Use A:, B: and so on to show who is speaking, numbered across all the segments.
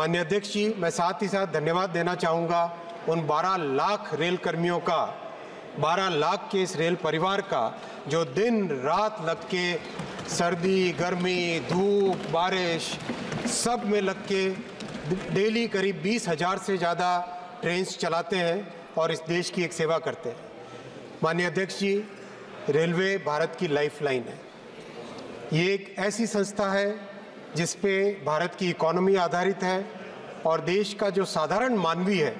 A: माननीय अध्यक्ष जी, मैं साथ ही साथ धन्यवाद देना चाहूँगा उन 12 लाख रेल कर्मियों का, 12 लाख के इस रेल परिवार का जो दिन रात लग के सर्दी, गर्मी, धूप, बारिश सब में लग के डेली करीब 20,000 से ज़्यादा ट्रेन्स चलाते हैं और इस देश की एक सेवा करते हैं। माननीय अध्यक्ष जी, रेलवे भारत की लाइफलाइन है। ये एक ऐसी संस्था है जिस पे भारत की इकोनॉमी आधारित है और देश का जो साधारण मानवी है,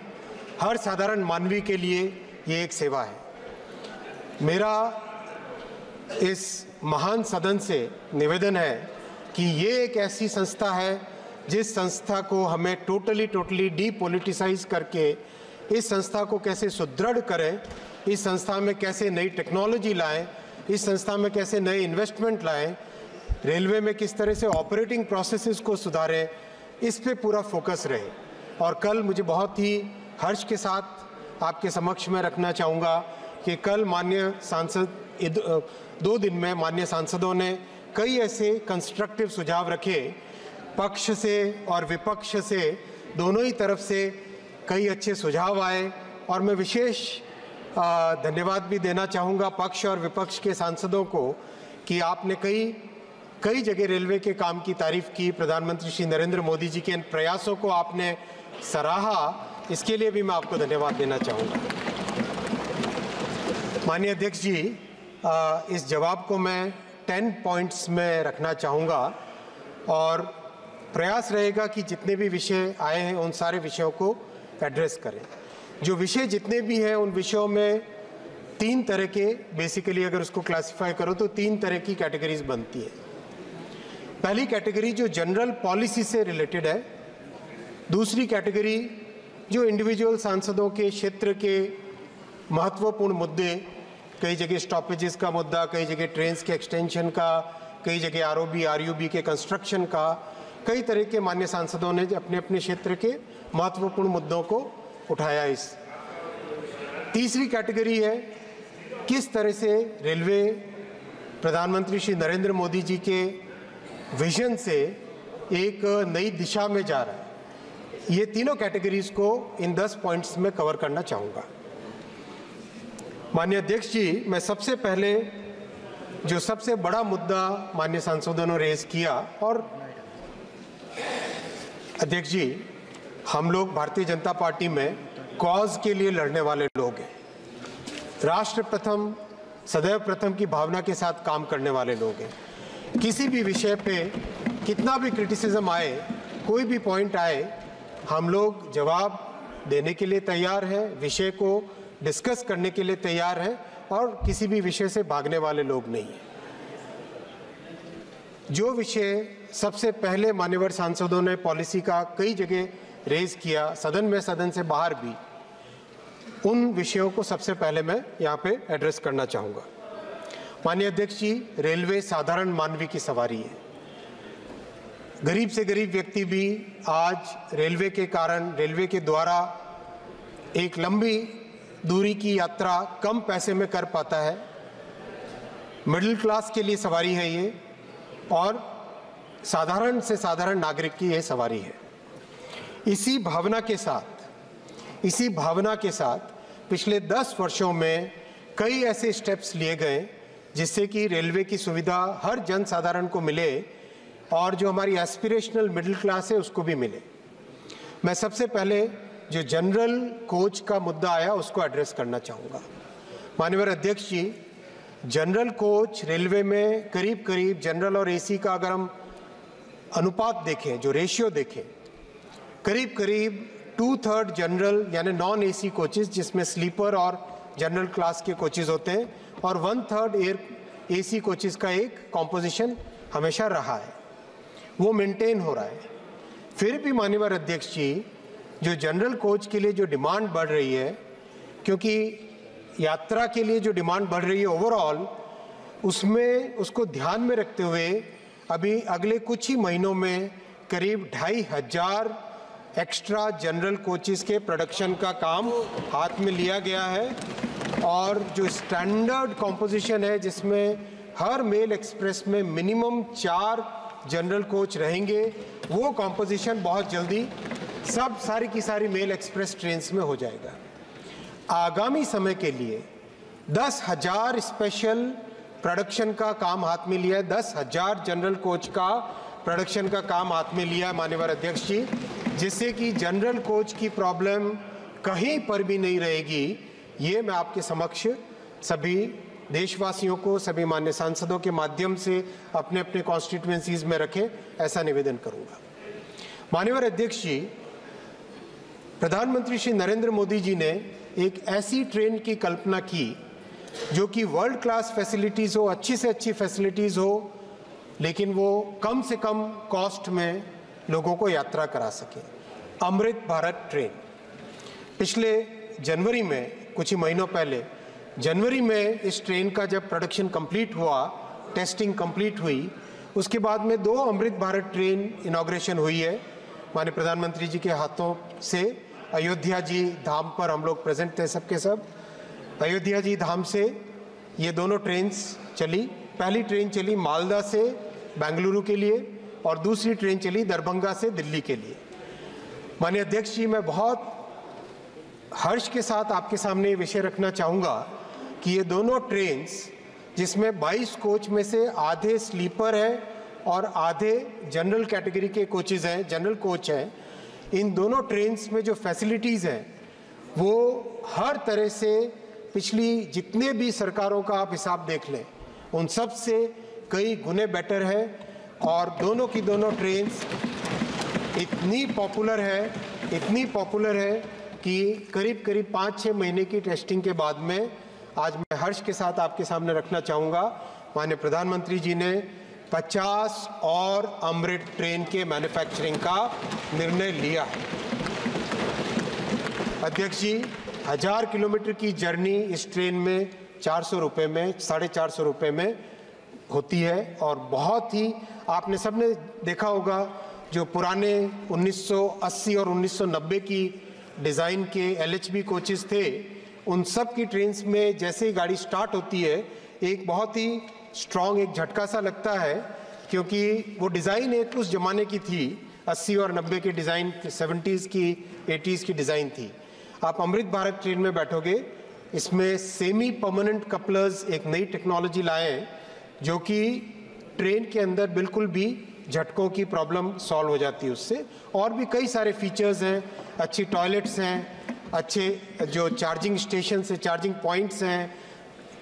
A: हर साधारण मानवी के लिए ये एक सेवा है। मेरा इस महान सदन से निवेदन है कि ये एक ऐसी संस्था है जिस संस्था को हमें टोटली डीपोलिटिसाइज करके इस संस्था को कैसे सुदृढ़ करें, इस संस्था में कैसे नई टेक्नोलॉजी लाएं, इस संस्था में कैसे नए इन्वेस्टमेंट लाएं, रेलवे में किस तरह से ऑपरेटिंग प्रोसेसेस को सुधारें, इस पे पूरा फोकस रहे। और कल मुझे बहुत ही हर्ष के साथ आपके समक्ष में रखना चाहूँगा कि कल माननीय सांसद 2 दिन में माननीय सांसदों ने कई ऐसे कंस्ट्रक्टिव सुझाव रखे, पक्ष से और विपक्ष से दोनों ही तरफ से कई अच्छे सुझाव आए और मैं विशेष धन्यवाद भी देना चाहूँगा पक्ष और विपक्ष के सांसदों को कि आपने कई जगह रेलवे के काम की तारीफ की। प्रधानमंत्री श्री नरेंद्र मोदी जी के इन प्रयासों को आपने सराहा, इसके लिए भी मैं आपको धन्यवाद देना चाहूँगा। माननीय अध्यक्ष जी, इस जवाब को मैं 10 पॉइंट्स में रखना चाहूँगा और प्रयास रहेगा कि जितने भी विषय आए हैं उन सारे विषयों को एड्रेस करें। जो विषय जितने भी हैं उन विषयों में 3 तरह के, बेसिकली अगर उसको क्लासिफाई करो तो 3 तरह की कैटेगरीज बनती है। पहली कैटेगरी जो जनरल पॉलिसी से रिलेटेड है, दूसरी कैटेगरी जो इंडिविजुअल सांसदों के क्षेत्र के महत्वपूर्ण मुद्दे, कई जगह स्टॉपेजेस का मुद्दा, कई जगह ट्रेन्स के एक्सटेंशन का, कई जगह आरओबी आरयूबी के कंस्ट्रक्शन का, कई तरह के मान्य सांसदों ने अपने अपने क्षेत्र के महत्वपूर्ण मुद्दों को उठाया। इस तीसरी कैटेगरी है किस तरह से रेलवे प्रधानमंत्री श्री नरेंद्र मोदी जी के विजन से एक नई दिशा में जा रहा है। ये तीनों कैटेगरीज को इन 10 पॉइंट्स में कवर करना चाहूँगा। माननीय अध्यक्ष जी, मैं सबसे पहले जो सबसे बड़ा मुद्दा माननीय सांसदों ने रेज किया, और अध्यक्ष जी, हम लोग भारतीय जनता पार्टी में कॉज के लिए लड़ने वाले लोग हैं, राष्ट्र प्रथम सदैव प्रथम की भावना के साथ काम करने वाले लोग हैं। किसी भी विषय पे कितना भी क्रिटिसिज्म आए, कोई भी पॉइंट आए, हम लोग जवाब देने के लिए तैयार हैं, विषय को डिस्कस करने के लिए तैयार हैं और किसी भी विषय से भागने वाले लोग नहीं हैं। जो विषय सबसे पहले मान्यवर सांसदों ने पॉलिसी का कई जगह रेज किया, सदन में सदन से बाहर भी, उन विषयों को सबसे पहले मैं यहाँ पे एड्रेस करना चाहूँगा। माननीय अध्यक्ष जी, रेलवे साधारण मानवी की सवारी है। गरीब से गरीब व्यक्ति भी आज रेलवे के कारण, रेलवे के द्वारा एक लंबी दूरी की यात्रा कम पैसे में कर पाता है। मिडिल क्लास के लिए सवारी है ये, और साधारण से साधारण नागरिक की ये सवारी है। इसी भावना के साथ पिछले 10 वर्षों में कई ऐसे स्टेप्स लिए गए जिससे कि रेलवे की सुविधा हर जन साधारण को मिले और जो हमारी एस्पिरेशनल मिडिल क्लास है उसको भी मिले। मैं सबसे पहले जो जनरल कोच का मुद्दा आया उसको एड्रेस करना चाहूँगा। माननीय अध्यक्ष जी, जनरल कोच रेलवे में करीब करीब जनरल और एसी का अगर हम अनुपात देखें, जो रेशियो देखें, करीब करीब 2/3 जनरल यानी नॉन एसी कोचेस जिसमें स्लीपर और जनरल क्लास के कोचेस होते हैं और 1/3 एयर एसी कोचेस का एक कॉम्पोजिशन हमेशा रहा है, वो मेंटेन हो रहा है। फिर भी माननीय अध्यक्ष जी, जो जनरल कोच के लिए जो डिमांड बढ़ रही है, क्योंकि यात्रा के लिए जो डिमांड बढ़ रही है ओवरऑल, उसमें उसको ध्यान में रखते हुए अभी अगले कुछ ही महीनों में करीब 2,500 एक्स्ट्रा जनरल कोचेस के प्रोडक्शन का काम हाथ में लिया गया है। और जो स्टैंडर्ड कॉम्पोजिशन है जिसमें हर मेल एक्सप्रेस में मिनिमम 4 जनरल कोच रहेंगे, वो कॉम्पोजिशन बहुत जल्दी सब सारी की सारी मेल एक्सप्रेस ट्रेन्स में हो जाएगा। आगामी समय के लिए 10,000 स्पेशल प्रोडक्शन का काम हाथ में लिया है, 10,000 जनरल कोच का प्रोडक्शन का काम हाथ में लिया है माननीय अध्यक्ष जी, जिससे कि जनरल कोच की प्रॉब्लम कहीं पर भी नहीं रहेगी। ये मैं आपके समक्ष सभी देशवासियों को, सभी माननीय सांसदों के माध्यम से अपने अपने कॉन्स्टिट्यूएंसीज में रखें, ऐसा निवेदन करूंगा। माननीय अध्यक्ष जी, प्रधानमंत्री श्री नरेंद्र मोदी जी ने एक ऐसी ट्रेन की कल्पना की जो कि वर्ल्ड क्लास फैसिलिटीज़ हो, अच्छी से अच्छी फैसिलिटीज़ हो, लेकिन वो कम से कम कॉस्ट में लोगों को यात्रा करा सके। अमृत भारत ट्रेन पिछले जनवरी में, कुछ ही महीनों पहले जनवरी में इस ट्रेन का जब प्रोडक्शन कंप्लीट हुआ, टेस्टिंग कंप्लीट हुई, उसके बाद में 2 अमृत भारत ट्रेन इनॉग्रेशन हुई है माननीय प्रधानमंत्री जी के हाथों से। अयोध्या जी धाम पर हम लोग प्रेजेंट थे सबके सब। अयोध्या जी धाम से ये दोनों ट्रेन्स चली। पहली ट्रेन चली मालदा से बेंगलुरु के लिए और दूसरी ट्रेन चली दरभंगा से दिल्ली के लिए। माननीय अध्यक्ष जी, मैं बहुत हर्ष के साथ आपके सामने ये विषय रखना चाहूँगा कि ये दोनों ट्रेन्स, जिसमें 22 कोच में से आधे स्लीपर है और आधे जनरल कैटेगरी के कोचेज़ हैं, जनरल कोच हैं, इन दोनों ट्रेन्स में जो फैसिलिटीज़ हैं वो हर तरह से पिछली जितने भी सरकारों का आप हिसाब देख लें उन सब से कई गुने बेटर है। और दोनों की दोनों ट्रेन्स इतनी पॉपुलर है कि करीब करीब 5-6 महीने की टेस्टिंग के बाद में आज मैं हर्ष के साथ आपके सामने रखना चाहूँगा, माननीय प्रधानमंत्री जी ने 50 और अमृत ट्रेन के मैन्युफैक्चरिंग का निर्णय लिया है। अध्यक्ष जी, 1000 किलोमीटर की जर्नी इस ट्रेन में 400 रुपये में, 450 रुपये में होती है। और बहुत ही आपने सबने देखा होगा जो पुराने 1980 और 1990 की डिज़ाइन के LHB कोचेस थे, उन सब की ट्रेन्स में जैसे ही गाड़ी स्टार्ट होती है एक बहुत ही स्ट्रॉन्ग एक झटका सा लगता है, क्योंकि वो डिज़ाइन एक उस ज़माने की थी, 80 और 90 के डिज़ाइन, 70s की 80s की डिज़ाइन थी। आप अमृत भारत ट्रेन में बैठोगे, इसमें सेमी परमानेंट कपलर्स एक नई टेक्नोलॉजी लाए हैं जो कि ट्रेन के अंदर बिल्कुल भी झटकों की प्रॉब्लम सॉल्व हो जाती है उससे। और भी कई सारे फीचर्स हैं, अच्छी टॉयलेट्स हैं, अच्छे जो चार्जिंग स्टेशन है, चार्जिंग पॉइंट्स हैं,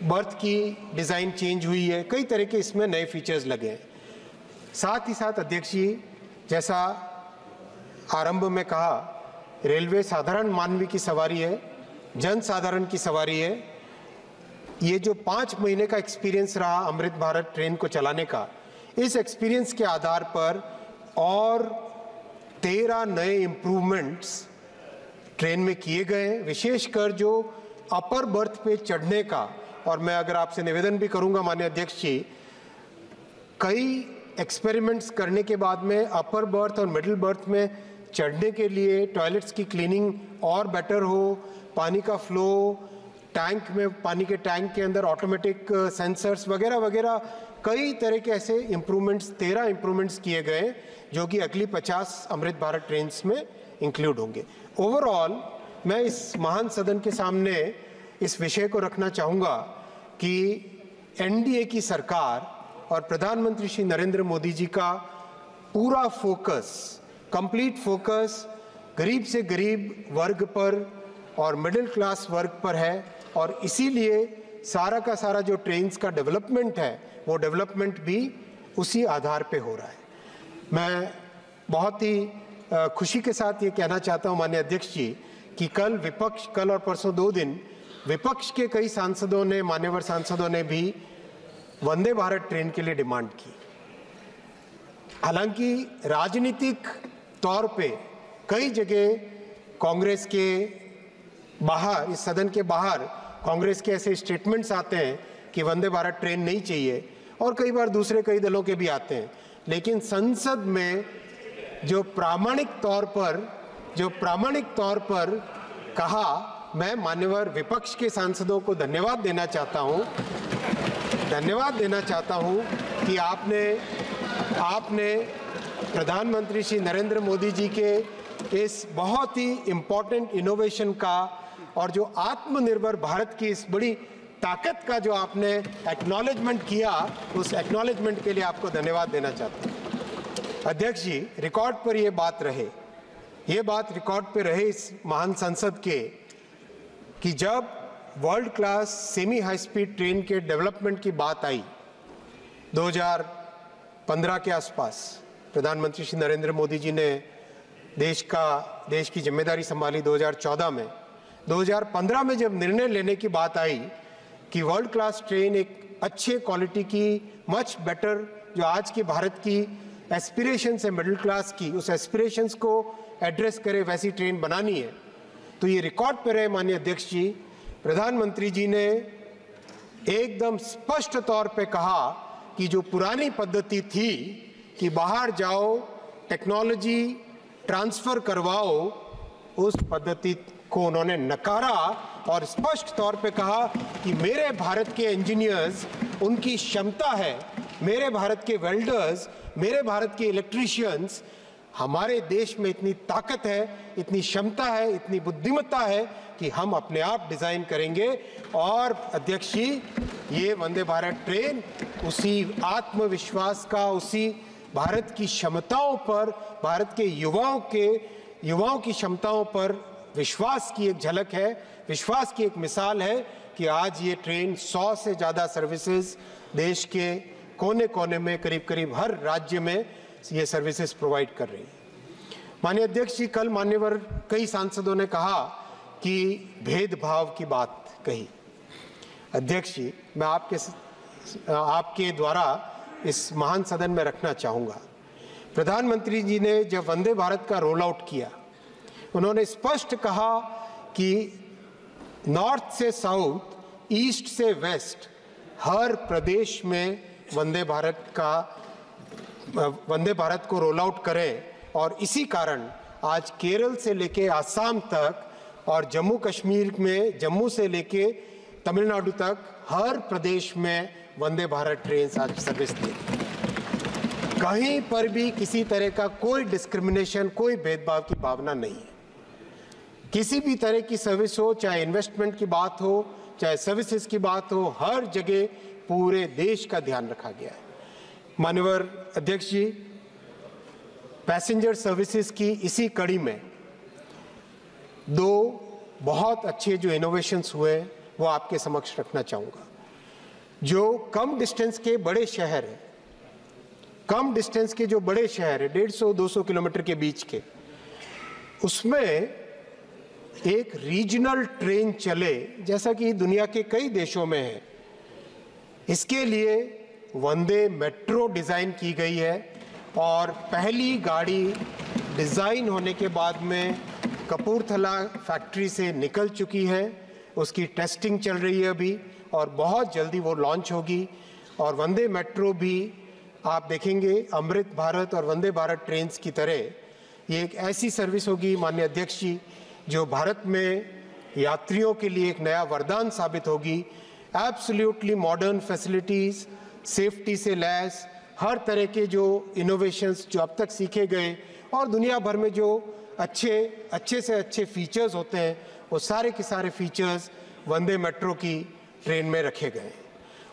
A: बर्थ की डिज़ाइन चेंज हुई है, कई तरह के इसमें नए फीचर्स लगे हैं। साथ ही साथ अध्यक्ष जी, जैसा आरंभ में कहा, रेलवे साधारण मानवी की सवारी है, जन साधारण की सवारी है। ये जो 5 महीने का एक्सपीरियंस रहा अमृत भारत ट्रेन को चलाने का, इस एक्सपीरियंस के आधार पर और 13 नए इम्प्रूवमेंट्स ट्रेन में किए गए, विशेषकर जो अपर बर्थ पे चढ़ने का। और मैं अगर आपसे निवेदन भी करूंगा माननीय अध्यक्ष जी, कई एक्सपेरिमेंट्स करने के बाद में अपर बर्थ और मिडिल बर्थ में चढ़ने के लिए टॉयलेट्स की क्लीनिंग और बेटर हो, पानी का फ्लो, टैंक में, पानी के टैंक के अंदर ऑटोमेटिक सेंसर्स वगैरह वगैरह, कई तरह के ऐसे इम्प्रूवमेंट्स, 13 इम्प्रूवमेंट्स किए गए जो कि अगली 50 अमृत भारत ट्रेन्स में इंक्लूड होंगे। ओवरऑल मैं इस महान सदन के सामने इस विषय को रखना चाहूँगा कि NDA की सरकार और प्रधानमंत्री श्री नरेंद्र मोदी जी का पूरा फोकस, कंप्लीट फोकस गरीब से गरीब वर्ग पर और मिडिल क्लास वर्ग पर है। और इसीलिए सारा का सारा जो ट्रेन्स का डेवलपमेंट है वो डेवलपमेंट भी उसी आधार पे हो रहा है। मैं बहुत ही खुशी के साथ ये कहना चाहता हूँ माननीय अध्यक्ष जी कि कल और परसों 2 दिन विपक्ष के कई सांसदों ने, मान्यवर सांसदों ने भी वंदे भारत ट्रेन के लिए डिमांड की। हालांकि राजनीतिक तौर पे कई जगह कांग्रेस के बाहर, इस सदन के बाहर कांग्रेस के ऐसे स्टेटमेंट्स आते हैं कि वंदे भारत ट्रेन नहीं चाहिए, और कई बार दूसरे कई दलों के भी आते हैं। लेकिन संसद में जो प्रामाणिक तौर पर कहा, मैं मान्यवर विपक्ष के सांसदों को धन्यवाद देना चाहता हूं कि आपने आपने प्रधानमंत्री श्री नरेंद्र मोदी जी के इस बहुत ही इम्पोर्टेंट इनोवेशन का और जो आत्मनिर्भर भारत की इस बड़ी ताकत का जो आपने एक्नॉलेजमेंट किया, उस एक्नॉलेजमेंट के लिए आपको धन्यवाद देना चाहता हूँ। अध्यक्ष जी, रिकॉर्ड पर ये बात रिकॉर्ड पे रहे इस महान संसद के कि जब world class semi high speed train के डेवलपमेंट की बात आई 2015 के आसपास, प्रधानमंत्री श्री नरेंद्र मोदी जी ने देश की जिम्मेदारी संभाली 2014 में। 2015 में जब निर्णय लेने की बात आई कि वर्ल्ड क्लास ट्रेन एक अच्छे क्वालिटी की, मच बेटर, जो आज की भारत की एस्पिरेशंस है मिडिल क्लास की, उस एस्पिरेशंस को एड्रेस करे वैसी ट्रेन बनानी है, तो ये रिकॉर्ड पे रहे। माननीय अध्यक्ष जी, प्रधानमंत्री जी ने एकदम स्पष्ट तौर पे कहा कि जो पुरानी पद्धति थी कि बाहर जाओ, टेक्नोलॉजी ट्रांसफर करवाओ, उस पद्धति को उन्होंने नकारा और स्पष्ट तौर पे कहा कि मेरे भारत के इंजीनियर्स, उनकी क्षमता है, मेरे भारत के वेल्डर्स, मेरे भारत के इलेक्ट्रीशियंस, हमारे देश में इतनी ताकत है, इतनी क्षमता है, इतनी बुद्धिमत्ता है कि हम अपने आप डिजाइन करेंगे। और अध्यक्ष जी, ये वंदे भारत ट्रेन उसी आत्मविश्वास का, उसी भारत की क्षमताओं पर, भारत के युवाओं की क्षमताओं पर विश्वास की एक झलक है, विश्वास की एक मिसाल है कि आज ये ट्रेन 100 से ज़्यादा सर्विसेज देश के कोने कोने में, करीब करीब हर राज्य में ये सर्विसेज प्रोवाइड कर रही है। माननीय अध्यक्ष जी, कल मान्यवर कई सांसदों ने कहा कि भेदभाव की बात कही। अध्यक्ष जी, मैं आपके द्वारा इस महान सदन में रखना चाहूँगा, प्रधानमंत्री जी ने जब वंदे भारत का रोल आउट किया, उन्होंने स्पष्ट कहा कि नॉर्थ से साउथ, ईस्ट से वेस्ट, हर प्रदेश में वंदे भारत को रोल आउट करें। और इसी कारण आज केरल से लेके आसाम तक और जम्मू कश्मीर में, जम्मू से लेके तमिलनाडु तक, हर प्रदेश में वंदे भारत ट्रेन आज सर्विस दे। कहीं पर भी किसी तरह का कोई डिस्क्रिमिनेशन, कोई भेदभाव की भावना नहीं है। किसी भी तरह की सर्विस हो, चाहे इन्वेस्टमेंट की बात हो, चाहे सर्विसेज की बात हो, हर जगह पूरे देश का ध्यान रखा गया है। माननीय अध्यक्ष जी, पैसेंजर सर्विसेज की इसी कड़ी में दो बहुत अच्छे जो इनोवेशंस हुए वो आपके समक्ष रखना चाहूँगा। जो कम डिस्टेंस के बड़े शहर हैं, कम डिस्टेंस के जो बड़े शहर है 150-200 किलोमीटर के बीच के, उसमें एक रीजनल ट्रेन चले, जैसा कि दुनिया के कई देशों में है। इसके लिए वंदे मेट्रो डिज़ाइन की गई है और पहली गाड़ी डिज़ाइन होने के बाद में कपूरथला फैक्ट्री से निकल चुकी है। उसकी टेस्टिंग चल रही है अभी और बहुत जल्दी वो लॉन्च होगी। और वंदे मेट्रो भी आप देखेंगे अमृत भारत और वंदे भारत ट्रेन्स की तरह ये एक ऐसी सर्विस होगी माननीय अध्यक्ष जी, जो भारत में यात्रियों के लिए एक नया वरदान साबित होगी। एब्सोल्युटली मॉडर्न फैसिलिटीज़, सेफ्टी से लैस, हर तरह के जो इनोवेशंस जो अब तक सीखे गए और दुनिया भर में जो अच्छे से अच्छे फीचर्स होते हैं, वो सारे के सारे फीचर्स वंदे मेट्रो की ट्रेन में रखे गए।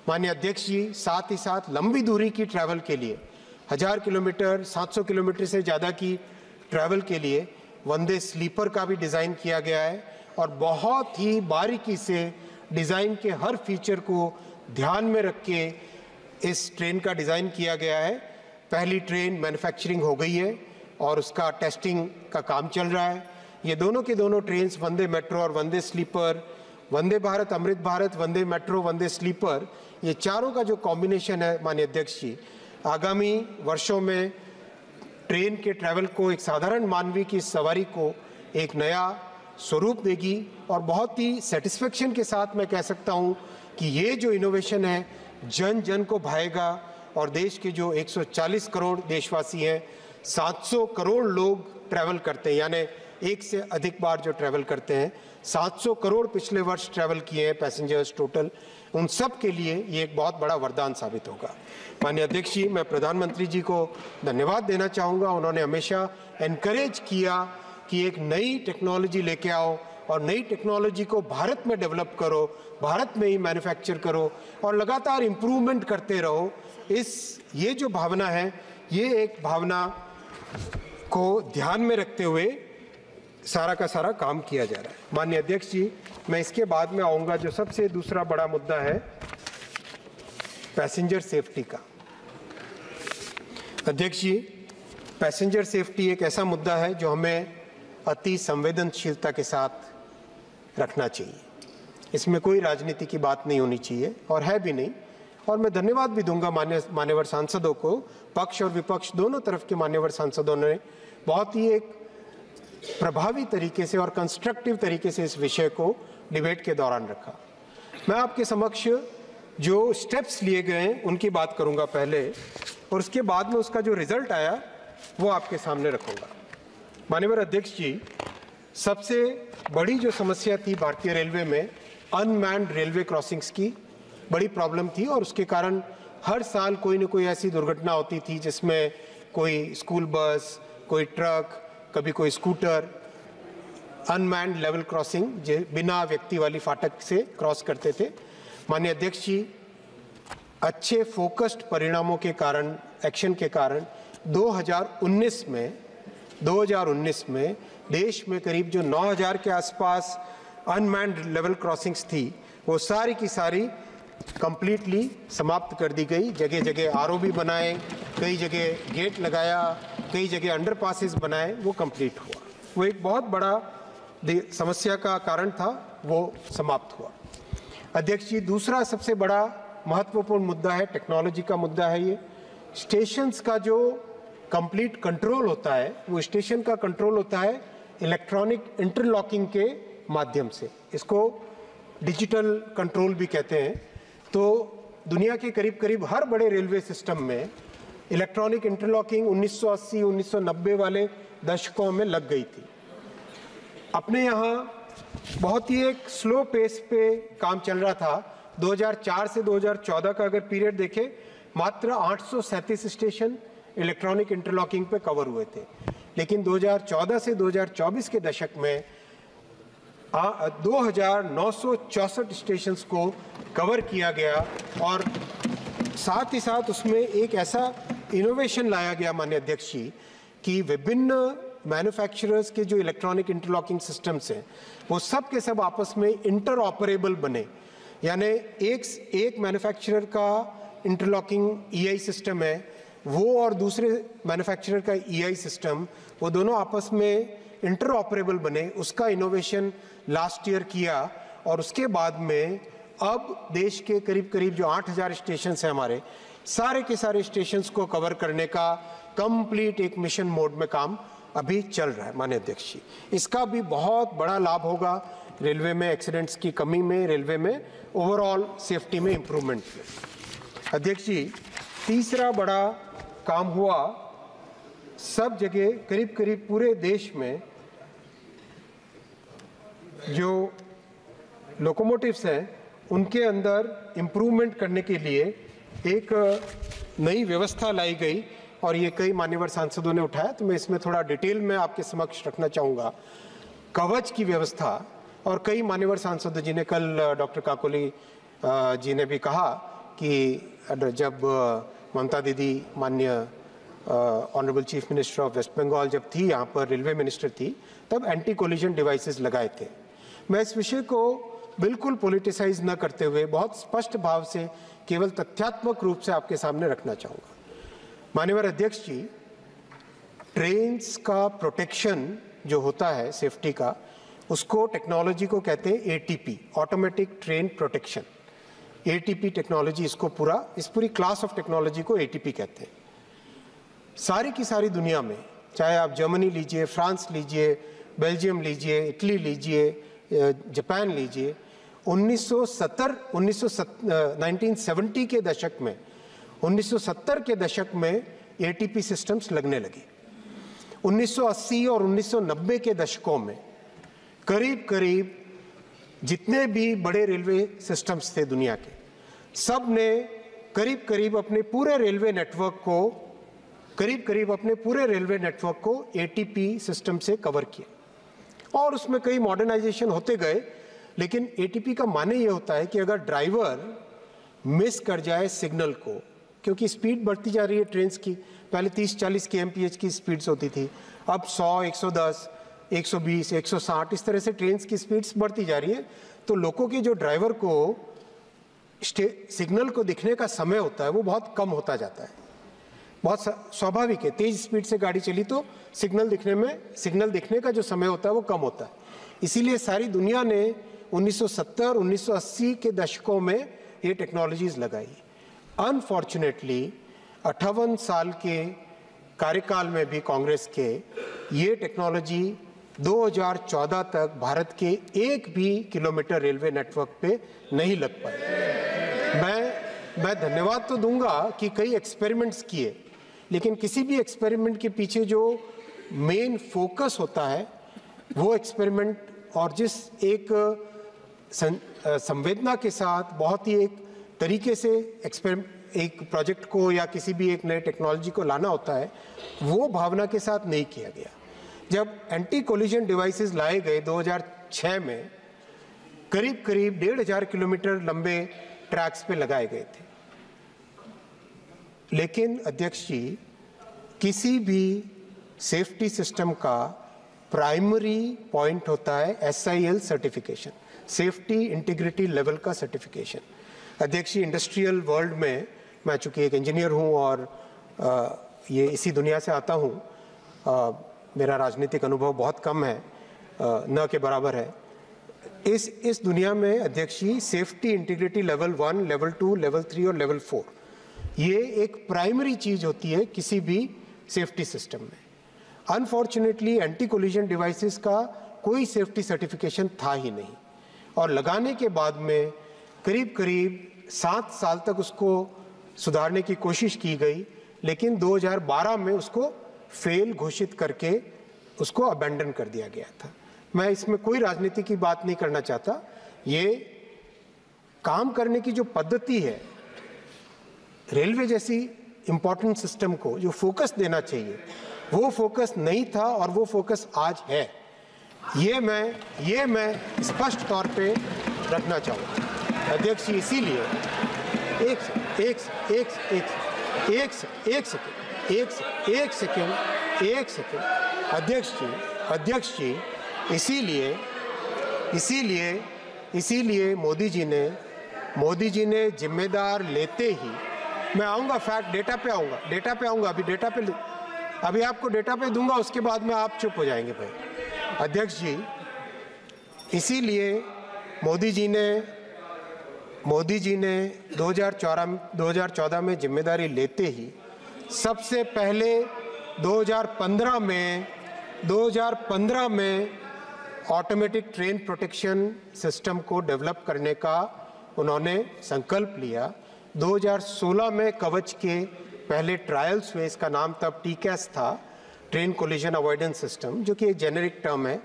A: माननीय अध्यक्ष जी, साथ ही साथ लंबी दूरी की ट्रैवल के लिए 1000 किलोमीटर, 700 किलोमीटर से ज़्यादा की ट्रैवल के लिए वंदे स्लीपर का भी डिज़ाइन किया गया है और बहुत ही बारीकी से डिज़ाइन के हर फीचर को ध्यान में रख के इस ट्रेन का डिज़ाइन किया गया है। पहली ट्रेन मैन्युफैक्चरिंग हो गई है और उसका टेस्टिंग का काम चल रहा है। ये दोनों के दोनों ट्रेन्स वंदे मेट्रो और वंदे स्लीपर, वंदे भारत, अमृत भारत, वंदे मेट्रो, वंदे स्लीपर, ये चारों का जो कॉम्बिनेशन है माननीय अध्यक्ष जी, आगामी वर्षों में ट्रेन के ट्रैवल को, एक साधारण मानवीय की सवारी को एक नया स्वरूप देगी। और बहुत ही सेटिस्फेक्शन के साथ मैं कह सकता हूँ कि ये जो इनोवेशन है जन जन को भाएगा और देश के जो 140 करोड़ देशवासी हैं, 700 करोड़ लोग ट्रैवल करते हैं, यानी एक से अधिक बार जो ट्रैवल करते हैं, 700 करोड़ पिछले वर्ष ट्रैवल किए हैं पैसेंजर्स टोटल, उन सब के लिए ये एक बहुत बड़ा वरदान साबित होगा। माननीय अध्यक्ष जी, मैं प्रधानमंत्री जी को धन्यवाद देना चाहूँगा। उन्होंने हमेशा एनकरेज किया कि एक नई टेक्नोलॉजी लेके आओ और नई टेक्नोलॉजी को भारत में डेवलप करो, भारत में ही मैन्युफैक्चर करो और लगातार इम्प्रूवमेंट करते रहो। ये जो भावना है, ये एक भावना को ध्यान में रखते हुए सारा का सारा काम किया जा रहा है। माननीय अध्यक्ष जी, मैं इसके बाद में आऊँगा जो सबसे दूसरा बड़ा मुद्दा है पैसेंजर सेफ्टी का। अध्यक्ष जी, पैसेंजर सेफ्टी एक ऐसा मुद्दा है जो हमें अति संवेदनशीलता के साथ रखना चाहिए। इसमें कोई राजनीति की बात नहीं होनी चाहिए और है भी नहीं। और मैं धन्यवाद भी दूंगा मान्यवर सांसदों को, पक्ष और विपक्ष दोनों तरफ के मान्यवर सांसदों ने बहुत ही एक प्रभावी तरीके से और कंस्ट्रक्टिव तरीके से इस विषय को डिबेट के दौरान रखा। मैं आपके समक्ष जो स्टेप्स लिए गए हैं उनकी बात करूंगा पहले, और उसके बाद में उसका जो रिजल्ट आया वो आपके सामने रखूंगा। माननीय अध्यक्ष जी, सबसे बड़ी जो समस्या थी भारतीय रेलवे में, अनमैन्ड रेलवे क्रॉसिंग्स की बड़ी प्रॉब्लम थी और उसके कारण हर साल कोई न कोई ऐसी दुर्घटना होती थी जिसमें कोई स्कूल बस, कोई ट्रक, कभी कोई स्कूटर अनमैन्ड लेवल क्रॉसिंग बिना व्यक्ति वाली फाटक से क्रॉस करते थे। माननीय अध्यक्ष जी, अच्छे फोकस्ड परिणामों के कारण, एक्शन के कारण 2019 में देश में करीब जो 9000 के आसपास अनमैन्ड लेवल क्रॉसिंग्स थी, वो सारी की सारी कंप्लीटली समाप्त कर दी गई। जगह जगह आरओबी बनाए, कई जगह गेट लगाया, कई जगह अंडरपासेस बनाए, वो कंप्लीट हुआ। वो एक बहुत बड़ा समस्या का कारण था, वो समाप्त हुआ। अध्यक्ष जी, दूसरा सबसे बड़ा महत्वपूर्ण मुद्दा है, टेक्नोलॉजी का मुद्दा है। ये स्टेशंस का जो कंप्लीट कंट्रोल होता है, वो स्टेशन का कंट्रोल होता है इलेक्ट्रॉनिक इंटरलॉकिंग के माध्यम से। इसको डिजिटल कंट्रोल भी कहते हैं। तो दुनिया के करीब करीब हर बड़े रेलवे सिस्टम में इलेक्ट्रॉनिक इंटरलॉकिंग 1980-1990 वाले दशकों में लग गई थी। अपने यहाँ बहुत ही एक स्लो पेस पे काम चल रहा था। 2004 से 2014 का अगर पीरियड देखें, मात्र 837 स्टेशन इलेक्ट्रॉनिक इंटरलॉकिंग पे कवर हुए थे। लेकिन 2014 से 2024 के दशक में 2964 स्टेशंस को कवर किया गया और साथ ही साथ उसमें एक ऐसा इनोवेशन लाया गया माननीय अध्यक्ष जी कि विभिन्न मैन्युफैक्चरर्स के जो इलेक्ट्रॉनिक इंटरलॉकिंग सिस्टम्स हैं, वो सब के सब आपस में इंटर ऑपरेबल बने। यानी एक मैन्युफैक्चरर का इंटरलॉकिंग ईआई सिस्टम है, वो और दूसरे मैन्युफैक्चरर का ईआई सिस्टम, वो दोनों आपस में इंटर ऑपरेबल बने। उसका इनोवेशन लास्ट ईयर किया और उसके बाद में अब देश के करीब करीब जो 8000 स्टेशन हैं हमारे, सारे के सारे स्टेशंस को कवर करने का कंप्लीट एक मिशन मोड में काम अभी चल रहा है माननीय अध्यक्ष जी। इसका भी बहुत बड़ा लाभ होगा रेलवे में एक्सीडेंट्स की कमी में, रेलवे में ओवरऑल सेफ्टी में इम्प्रूवमेंट में। अध्यक्ष जी, तीसरा बड़ा काम हुआ, सब जगह करीब करीब पूरे देश में जो लोकोमोटिव्स हैं उनके अंदर इम्प्रूवमेंट करने के लिए एक नई व्यवस्था लाई गई और ये कई मान्यवर सांसदों ने उठाया, तो मैं इसमें थोड़ा डिटेल में आपके समक्ष रखना चाहूँगा। कवच की व्यवस्था, और कई मान्यवर सांसदों जी ने, कल डॉक्टर काकोली जी ने भी कहा कि जब ममता दीदी माननीय honourable chief minister of West Bengal जब थी, यहाँ पर रेलवे मिनिस्टर थी, तब एंटी कोलिजन डिवाइसेस लगाए थे। मैं इस विषय को बिल्कुल पॉलिटिसाइज न करते हुए बहुत स्पष्ट भाव से केवल तथ्यात्मक रूप से आपके सामने रखना चाहूँगा। माननीय अध्यक्ष जी, ट्रेन्स का प्रोटेक्शन जो होता है सेफ्टी का, उसको टेक्नोलॉजी को कहते हैं ATP, automatic train protection. ATP technology, इसको इस पूरी क्लास ऑफ टेक्नोलॉजी को एटीपी कहते हैं। सारी की सारी दुनिया में, चाहे आप जर्मनी लीजिए, फ्रांस लीजिए, बेल्जियम लीजिए, इटली लीजिए, जापान लीजिए, 1970 के दशक में, 1970 के दशक में एटीपी सिस्टम्स लगने लगे। 1980 और 1990 के दशकों में करीब करीब जितने भी बड़े रेलवे सिस्टम्स थे दुनिया के, सब ने करीब करीब अपने पूरे रेलवे नेटवर्क को एटीपी सिस्टम से कवर किया और उसमें कई मॉडर्नाइजेशन होते गए। लेकिन एटीपी का माने ये होता है कि अगर ड्राइवर मिस कर जाए सिग्नल को, क्योंकि स्पीड बढ़ती जा रही है ट्रेन्स की, पहले 30-40 kmph की स्पीड्स होती थी, अब 100, 110, 120, 160 इस तरह से ट्रेन्स की स्पीड्स बढ़ती जा रही है। तो लोगों के जो ड्राइवर को सिग्नल को दिखने का समय होता है वो बहुत कम होता जाता है। बहुत स्वाभाविक है, तेज स्पीड से गाड़ी चली तो सिग्नल दिखने का जो समय होता है वो कम होता है। इसीलिए सारी दुनिया ने 1970 और 1980 के दशकों में ये टेक्नोलॉजीज लगाई। अनफॉर्चुनेटली 58 साल के कार्यकाल में भी कांग्रेस के ये टेक्नोलॉजी 2014 तक भारत के 1 भी किलोमीटर रेलवे नेटवर्क पे नहीं लग पाई। मैं धन्यवाद तो दूंगा कि कई एक्सपेरिमेंट्स किए, लेकिन किसी भी एक्सपेरिमेंट के पीछे जो मेन फोकस होता है वो एक्सपेरिमेंट, और जिस एक संवेदना के साथ बहुत ही एक तरीके से एक प्रोजेक्ट को या किसी भी एक नए टेक्नोलॉजी को लाना होता है, वो भावना के साथ नहीं किया गया। जब एंटी कोलिजन डिवाइसेस लाए गए 2006 में, करीब करीब 1,500 किलोमीटर लंबे ट्रैक्स पे लगाए गए थे। लेकिन अध्यक्ष जी, किसी भी सेफ्टी सिस्टम का प्राइमरी पॉइंट होता है SIL certification, safety integrity level का सर्टिफिकेशन। अध्यक्ष जी, इंडस्ट्रियल वर्ल्ड में मैं चूँकि एक इंजीनियर हूँ और ये इसी दुनिया से आता हूँ, मेरा राजनीतिक अनुभव बहुत कम है, न के बराबर है। इस दुनिया में अध्यक्ष जी, safety integrity level 1, level 2, level 3 और लेवल 4 ये एक प्राइमरी चीज होती है किसी भी सेफ्टी सिस्टम में। अनफॉर्चुनेटली एंटी कोलिजन डिवाइसेस का कोई सेफ्टी सर्टिफिकेशन था ही नहीं, और लगाने के बाद में करीब करीब 7 साल तक उसको सुधारने की कोशिश की गई, लेकिन 2012 में उसको फेल घोषित करके उसको अबैंडन कर दिया गया था। मैं इसमें कोई राजनीति की बात नहीं करना चाहता। ये काम करने की जो पद्धति है, रेलवे जैसी इंपॉर्टेंट सिस्टम को जो फोकस देना चाहिए वो फोकस नहीं था, और वो फोकस आज है। ये मैं स्पष्ट तौर पे रखना चाहूँगा अध्यक्ष जी। इसीलिए एक सेकेंड अध्यक्ष जी, इसीलिए मोदी जी ने जिम्मेदार लेते ही, मैं आऊँगा फैक्ट डेटा पे आऊँगा, अभी आपको डेटा पे दूंगा, उसके बाद में आप चुप हो जाएंगे भाई। अध्यक्ष जी, इसीलिए मोदी जी ने 2014 में जिम्मेदारी लेते ही सबसे पहले 2015 में ऑटोमेटिक ट्रेन प्रोटेक्शन सिस्टम को डेवलप करने का उन्होंने संकल्प लिया। 2016 में कवच के पहले ट्रायल्स हुए, इसका नाम तब TCAS था, ट्रेन कोलिजन अवॉइडेंस सिस्टम, जो कि एक जेनेरिक टर्म है।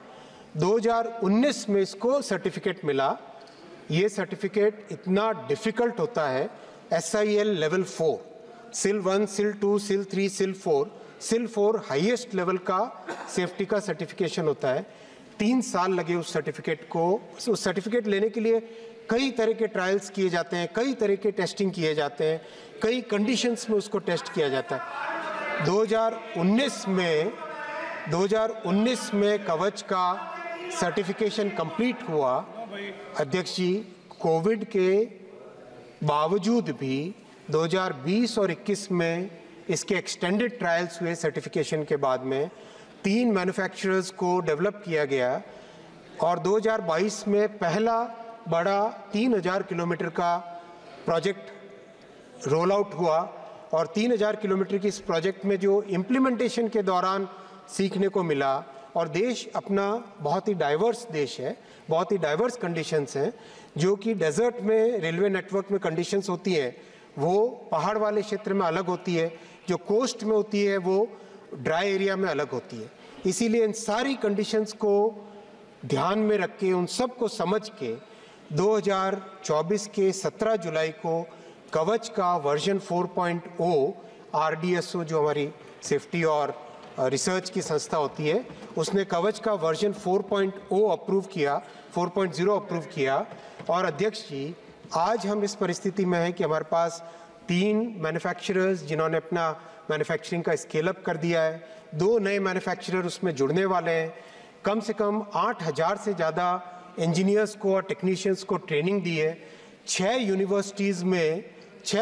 A: 2019 में इसको सर्टिफिकेट मिला। ये सर्टिफिकेट इतना डिफिकल्ट होता है, SIL level 4, SIL 1, SIL 2, SIL 3, SIL 4 highest level का सेफ्टी का सर्टिफिकेशन होता है। 3 साल लगे उस सर्टिफिकेट लेने के लिए। कई तरह के ट्रायल्स किए जाते हैं, कई तरह के टेस्टिंग किए जाते हैं, कई कंडीशंस में उसको टेस्ट किया जाता है। 2019 में कवच का सर्टिफिकेशन कंप्लीट हुआ। अध्यक्ष जी, कोविड के बावजूद भी 2020 और 21 में इसके एक्सटेंडेड ट्रायल्स हुए। सर्टिफिकेशन के बाद में 3 मैन्युफैक्चरर्स को डेवलप किया गया, और 2022 में पहला बड़ा 3000 किलोमीटर का प्रोजेक्ट रोल आउट हुआ। और 3000 किलोमीटर की इस प्रोजेक्ट में जो इम्प्लीमेंटेशन के दौरान सीखने को मिला, और देश अपना बहुत ही डाइवर्स देश है, बहुत ही डाइवर्स कंडीशंस हैं, जो कि डेजर्ट में रेलवे नेटवर्क में कंडीशंस होती हैं वो पहाड़ वाले क्षेत्र में अलग होती है, जो कोस्ट में होती है वो ड्राई एरिया में अलग होती है। इसीलिए इन सारी कंडीशंस को ध्यान में रख के, उन सब को समझ के 2024 के 17 जुलाई को कवच का वर्जन 4.0 RDSO जो हमारी सेफ्टी और रिसर्च की संस्था होती है, उसने कवच का वर्जन 4.0 अप्रूव किया, 4.0 अप्रूव किया। और अध्यक्ष जी, आज हम इस परिस्थिति में हैं कि हमारे पास 3 मैन्युफैक्चरर्स जिन्होंने अपना मैन्युफैक्चरिंग का स्केल अप कर दिया है, 2 नए मैन्युफैक्चरर उसमें जुड़ने वाले हैं, कम से कम 8,000 से ज़्यादा इंजीनियर्स को और टेक्नीशियंस को ट्रेनिंग दी है। 6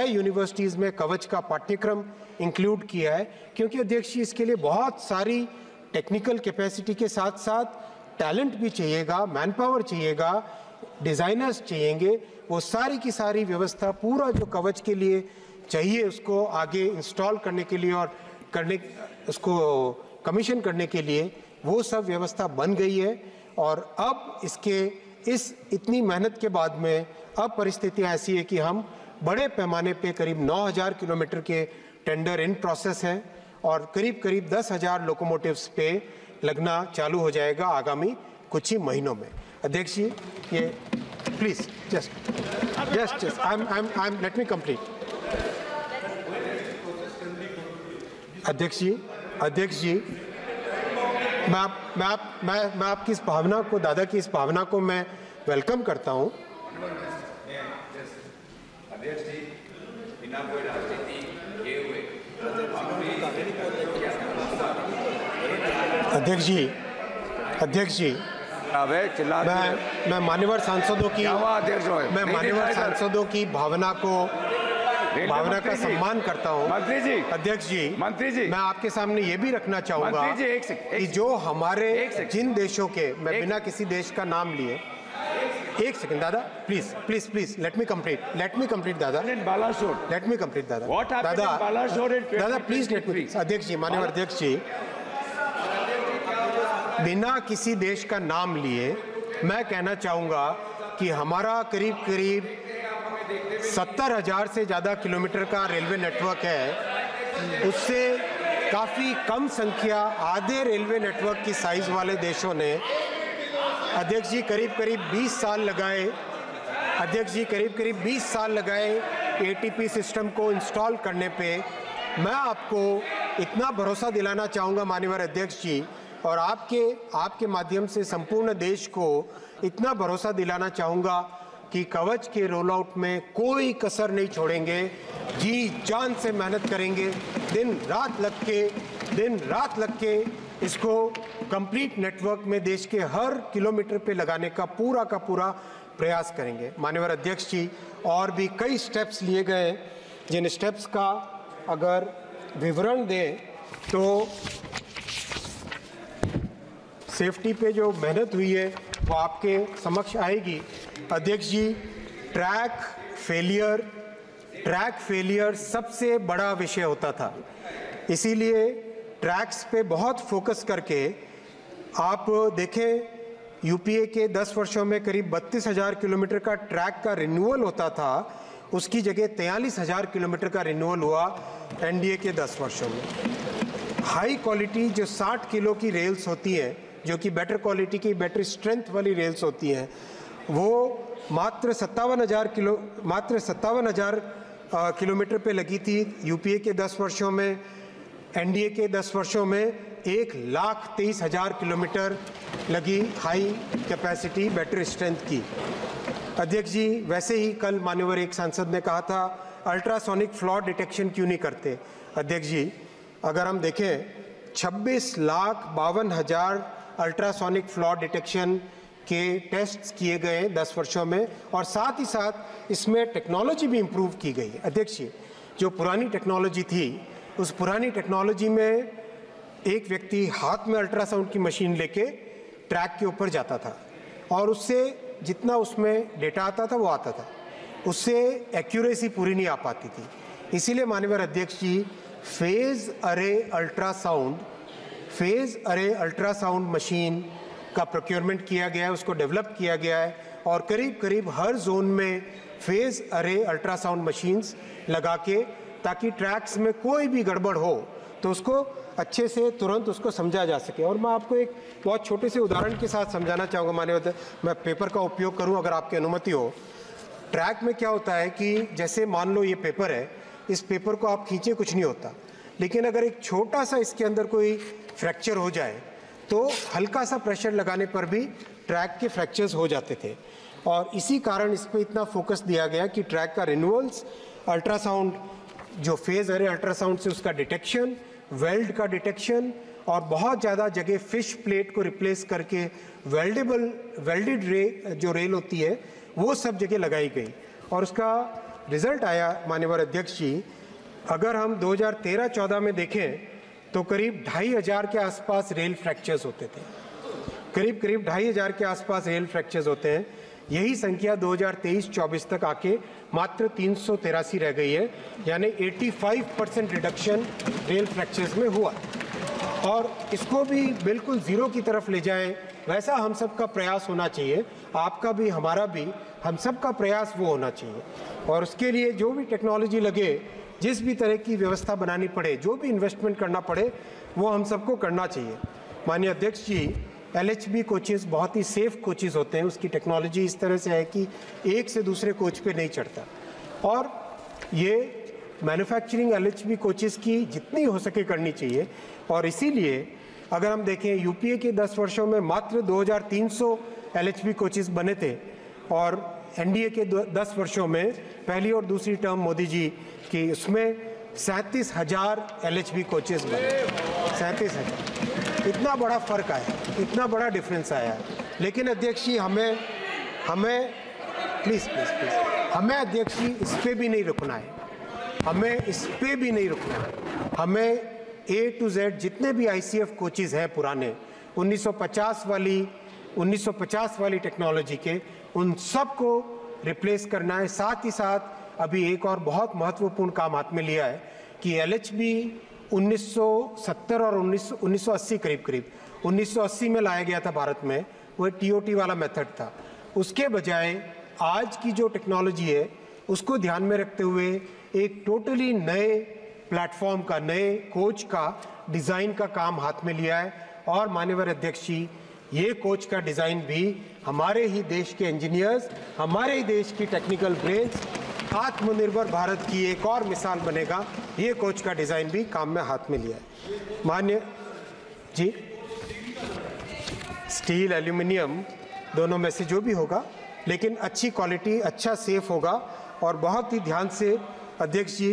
A: यूनिवर्सिटीज़ में कवच का पाठ्यक्रम इंक्लूड किया है, क्योंकि अध्यक्ष जी इसके लिए बहुत सारी टेक्निकल कैपेसिटी के साथ साथ टैलेंट भी चाहिएगा, मैन पावर चाहिएगा, डिज़ाइनर्स चाहिएंगे। वो सारी की सारी व्यवस्था, पूरा जो कवच के लिए चाहिए उसको आगे इंस्टॉल करने के लिए और उसको कमीशन करने के लिए वो सब व्यवस्था बन गई है। और अब इस इतनी मेहनत के बाद में अब परिस्थितियाँ ऐसी है कि हम बड़े पैमाने पे करीब 9,000 किलोमीटर के टेंडर इन प्रोसेस हैं और करीब 10,000 लोकोमोटिव्स पे लगना चालू हो जाएगा आगामी कुछ ही महीनों में। अध्यक्ष जी, ये please just I am let me complete. अध्यक्ष जी, मैं आपकी इस भावना को, दादा की इस भावना को मैं वेलकम करता हूं।
B: अध्यक्ष जी, बिना कोई राजनीति किए हुए
A: अध्यक्ष जी मैं मान्यवर सांसदों की भावना का सम्मान करता हूं।
B: मंत्री जी,
A: अध्यक्ष जी, मैं आपके सामने ये भी रखना चाहूंगा कि जो हमारे जिन देशों के, मैं बिना किसी देश का नाम लिए, एक सेकंड दादा, प्लीज लेट मी कंप्लीट दादा, दादा प्लीज लेट मी। अध्यक्ष जी, माननीय अध्यक्ष जी, बिना किसी देश का नाम लिए मैं कहना चाहूंगा कि हमारा करीब 70,000 से ज़्यादा किलोमीटर का रेलवे नेटवर्क है। उससे काफ़ी कम संख्या आधे रेलवे नेटवर्क की साइज़ वाले देशों ने, अध्यक्ष जी, करीब 20 साल लगाए। अध्यक्ष जी, करीब 20 साल लगाए ATP सिस्टम को इंस्टॉल करने पे। मैं आपको इतना भरोसा दिलाना चाहूँगा माननीय अध्यक्ष जी, और आपके माध्यम से संपूर्ण देश को इतना भरोसा दिलाना चाहूँगा कि कवच के रोल आउट में कोई कसर नहीं छोड़ेंगे, जी जान से मेहनत करेंगे, दिन रात लग के इसको कंप्लीट नेटवर्क में देश के हर किलोमीटर पे लगाने का पूरा प्रयास करेंगे। माननीय अध्यक्ष जी, और भी कई स्टेप्स लिए गए, जिन स्टेप्स का अगर विवरण दें तो सेफ्टी पे जो मेहनत हुई है वो आपके समक्ष आएगी। अध्यक्ष जी, ट्रैक फेलियर सबसे बड़ा विषय होता था, इसीलिए ट्रैक्स पे बहुत फोकस करके, आप देखें यूपीए के 10 वर्षों में करीब 32,000 किलोमीटर का ट्रैक का रिन्यूअल होता था, उसकी जगह 43,000 किलोमीटर का रिन्यूअल हुआ एनडीए के 10 वर्षों में। हाई क्वालिटी जो 60 किलो की रेल्स होती हैं, जो कि बेटर क्वालिटी की, बेटर स्ट्रेंथ वाली रेल्स होती हैं, वो मात्र 57,000 किलोमीटर पे लगी थी यूपीए के 10 वर्षों में। एनडीए के 10 वर्षों में 1,23,000 किलोमीटर लगी हाई कैपेसिटी बेटर स्ट्रेंथ की। अध्यक्ष जी, वैसे ही कल मान्यवर एक सांसद ने कहा था अल्ट्रासोनिक फ्लॉ डिटेक्शन क्यों नहीं करते। अध्यक्ष जी, अगर हम देखें 26,52,000 अल्ट्रासोनिक फ्लॉ डिटेक्शन के टेस्ट्स किए गए 10 वर्षों में, और साथ ही साथ इसमें टेक्नोलॉजी भी इम्प्रूव की गई। अध्यक्ष जी, जो पुरानी टेक्नोलॉजी थी, उस पुरानी टेक्नोलॉजी में एक व्यक्ति हाथ में अल्ट्रासाउंड की मशीन लेके ट्रैक के ऊपर जाता था और उससे जितना उसमें डेटा आता था वो आता था, उससे एक्यूरेसी पूरी नहीं आ पाती थी। इसीलिए माननीय अध्यक्ष जी, फेज अरे अल्ट्रासाउंड मशीन का प्रोक्योरमेंट किया गया है, उसको डेवलप किया गया है, और करीब हर जोन में फेज अरे अल्ट्रासाउंड मशीन्स लगा के, ताकि ट्रैक्स में कोई भी गड़बड़ हो तो उसको अच्छे से तुरंत उसको समझा जा सके। और मैं आपको एक बहुत छोटे से उदाहरण के साथ समझाना चाहूँगा। माननीय, मैं पेपर का उपयोग करूँ अगर आपकी अनुमति हो। ट्रैक में क्या होता है कि जैसे मान लो ये पेपर है, इस पेपर को आप खींचे कुछ नहीं होता, लेकिन अगर एक छोटा सा इसके अंदर कोई फ्रैक्चर हो जाए तो हल्का सा प्रेशर लगाने पर भी ट्रैक के फ्रैक्चर्स हो जाते थे। और इसी कारण इस पर इतना फोकस दिया गया कि ट्रैक का रिन्यूअल्स, अल्ट्रासाउंड जो फेज एरे अल्ट्रासाउंड से उसका डिटेक्शन, वेल्ड का डिटेक्शन, और बहुत ज़्यादा जगह फिश प्लेट को रिप्लेस करके वेल्डेड जो रेल होती है वो सब जगह लगाई गई। और उसका रिजल्ट आया माननीय अध्यक्ष जी, अगर हम 2013-14 में देखें तो करीब 2500 के आसपास रेल फ्रैक्चर्स होते थे, करीब 2500 के आसपास रेल फ्रैक्चर्स होते हैं। यही संख्या 2023-24 तक आके मात्र 383 रह गई है, यानी 85% रिडक्शन रेल फ्रैक्चर्स में हुआ। और इसको भी बिल्कुल ज़ीरो की तरफ ले जाएं, वैसा हम सब का प्रयास होना चाहिए, आपका भी हमारा भी, हम सब का प्रयास वो होना चाहिए। और उसके लिए जो भी टेक्नोलॉजी लगे, जिस भी तरह की व्यवस्था बनानी पड़े, जो भी इन्वेस्टमेंट करना पड़े, वो हम सबको करना चाहिए। माननीय अध्यक्ष जी, LHB कोचेज़ बहुत ही सेफ कोचेज़ होते हैं। उसकी टेक्नोलॉजी इस तरह से है कि एक से दूसरे कोच पे नहीं चढ़ता। और ये मैन्युफैक्चरिंग LHB कोचेज़ की जितनी हो सके करनी चाहिए। और इसीलिए अगर हम देखें UPA के 10 वर्षों में मात्र 2300 LHB कोचेज़ बने थे, और NDA के 10 वर्षों में पहली और दूसरी टर्म मोदी जी की, उसमें 37,000 LHB कोचेज़ बने। 37,000, इतना बड़ा फ़र्क आया, इतना बड़ा डिफरेंस आया। लेकिन अध्यक्ष जी हमें प्लीज़ हमें अध्यक्ष जी इस पे भी नहीं रुकना है, हमें इस पे भी नहीं रुकना है। हमें A to Z जितने भी ICF कोचेज़ हैं पुराने 1950 वाली टेक्नोलॉजी के, उन सब को रिप्लेस करना है। साथ ही साथ अभी एक और बहुत महत्वपूर्ण काम हाथ में लिया है कि LHB 1970 और 1980 करीब 1980 में लाया गया था भारत में, वो TOT वाला मेथड था। उसके बजाय आज की जो टेक्नोलॉजी है उसको ध्यान में रखते हुए एक टोटली नए प्लेटफॉर्म का, नए कोच का डिज़ाइन का काम हाथ में लिया है। और माननीय अध्यक्ष जी, ये कोच का डिज़ाइन भी हमारे ही देश के इंजीनियर्स, हमारे ही देश की टेक्निकल ब्रेन्स, आत्मनिर्भर भारत की एक और मिसाल बनेगा। ये कोच का डिज़ाइन भी काम में हाथ में लिया है। माननीय जी, स्टील एल्यूमिनियम दोनों में से जो भी होगा, लेकिन अच्छी क्वालिटी, अच्छा सेफ होगा। और बहुत ही ध्यान से अध्यक्ष जी,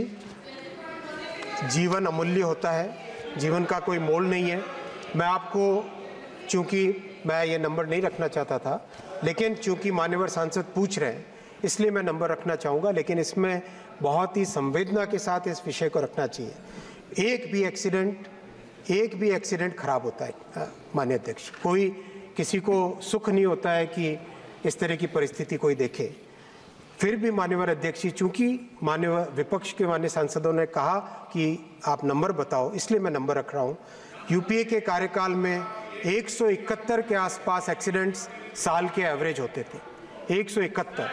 A: जीवन अमूल्य होता है, जीवन का कोई मोल नहीं है। मैं आपको, चूँकि मैं ये नंबर नहीं रखना चाहता था, लेकिन चूँकि मान्यवर सांसद पूछ रहे हैं इसलिए मैं नंबर रखना चाहूँगा, लेकिन इसमें बहुत ही संवेदना के साथ इस विषय को रखना चाहिए। एक भी एक्सीडेंट खराब होता है माननीय अध्यक्ष, कोई किसी को सुख नहीं होता है कि इस तरह की परिस्थिति कोई देखे। फिर भी माननीय अध्यक्ष जी, चूँकि माननीय विपक्ष के माननीय सांसदों ने कहा कि आप नंबर बताओ, इसलिए मैं नंबर रख रहा हूँ। UPA के कार्यकाल में 171 के आसपास एक्सीडेंट्स साल के एवरेज होते थे। 171,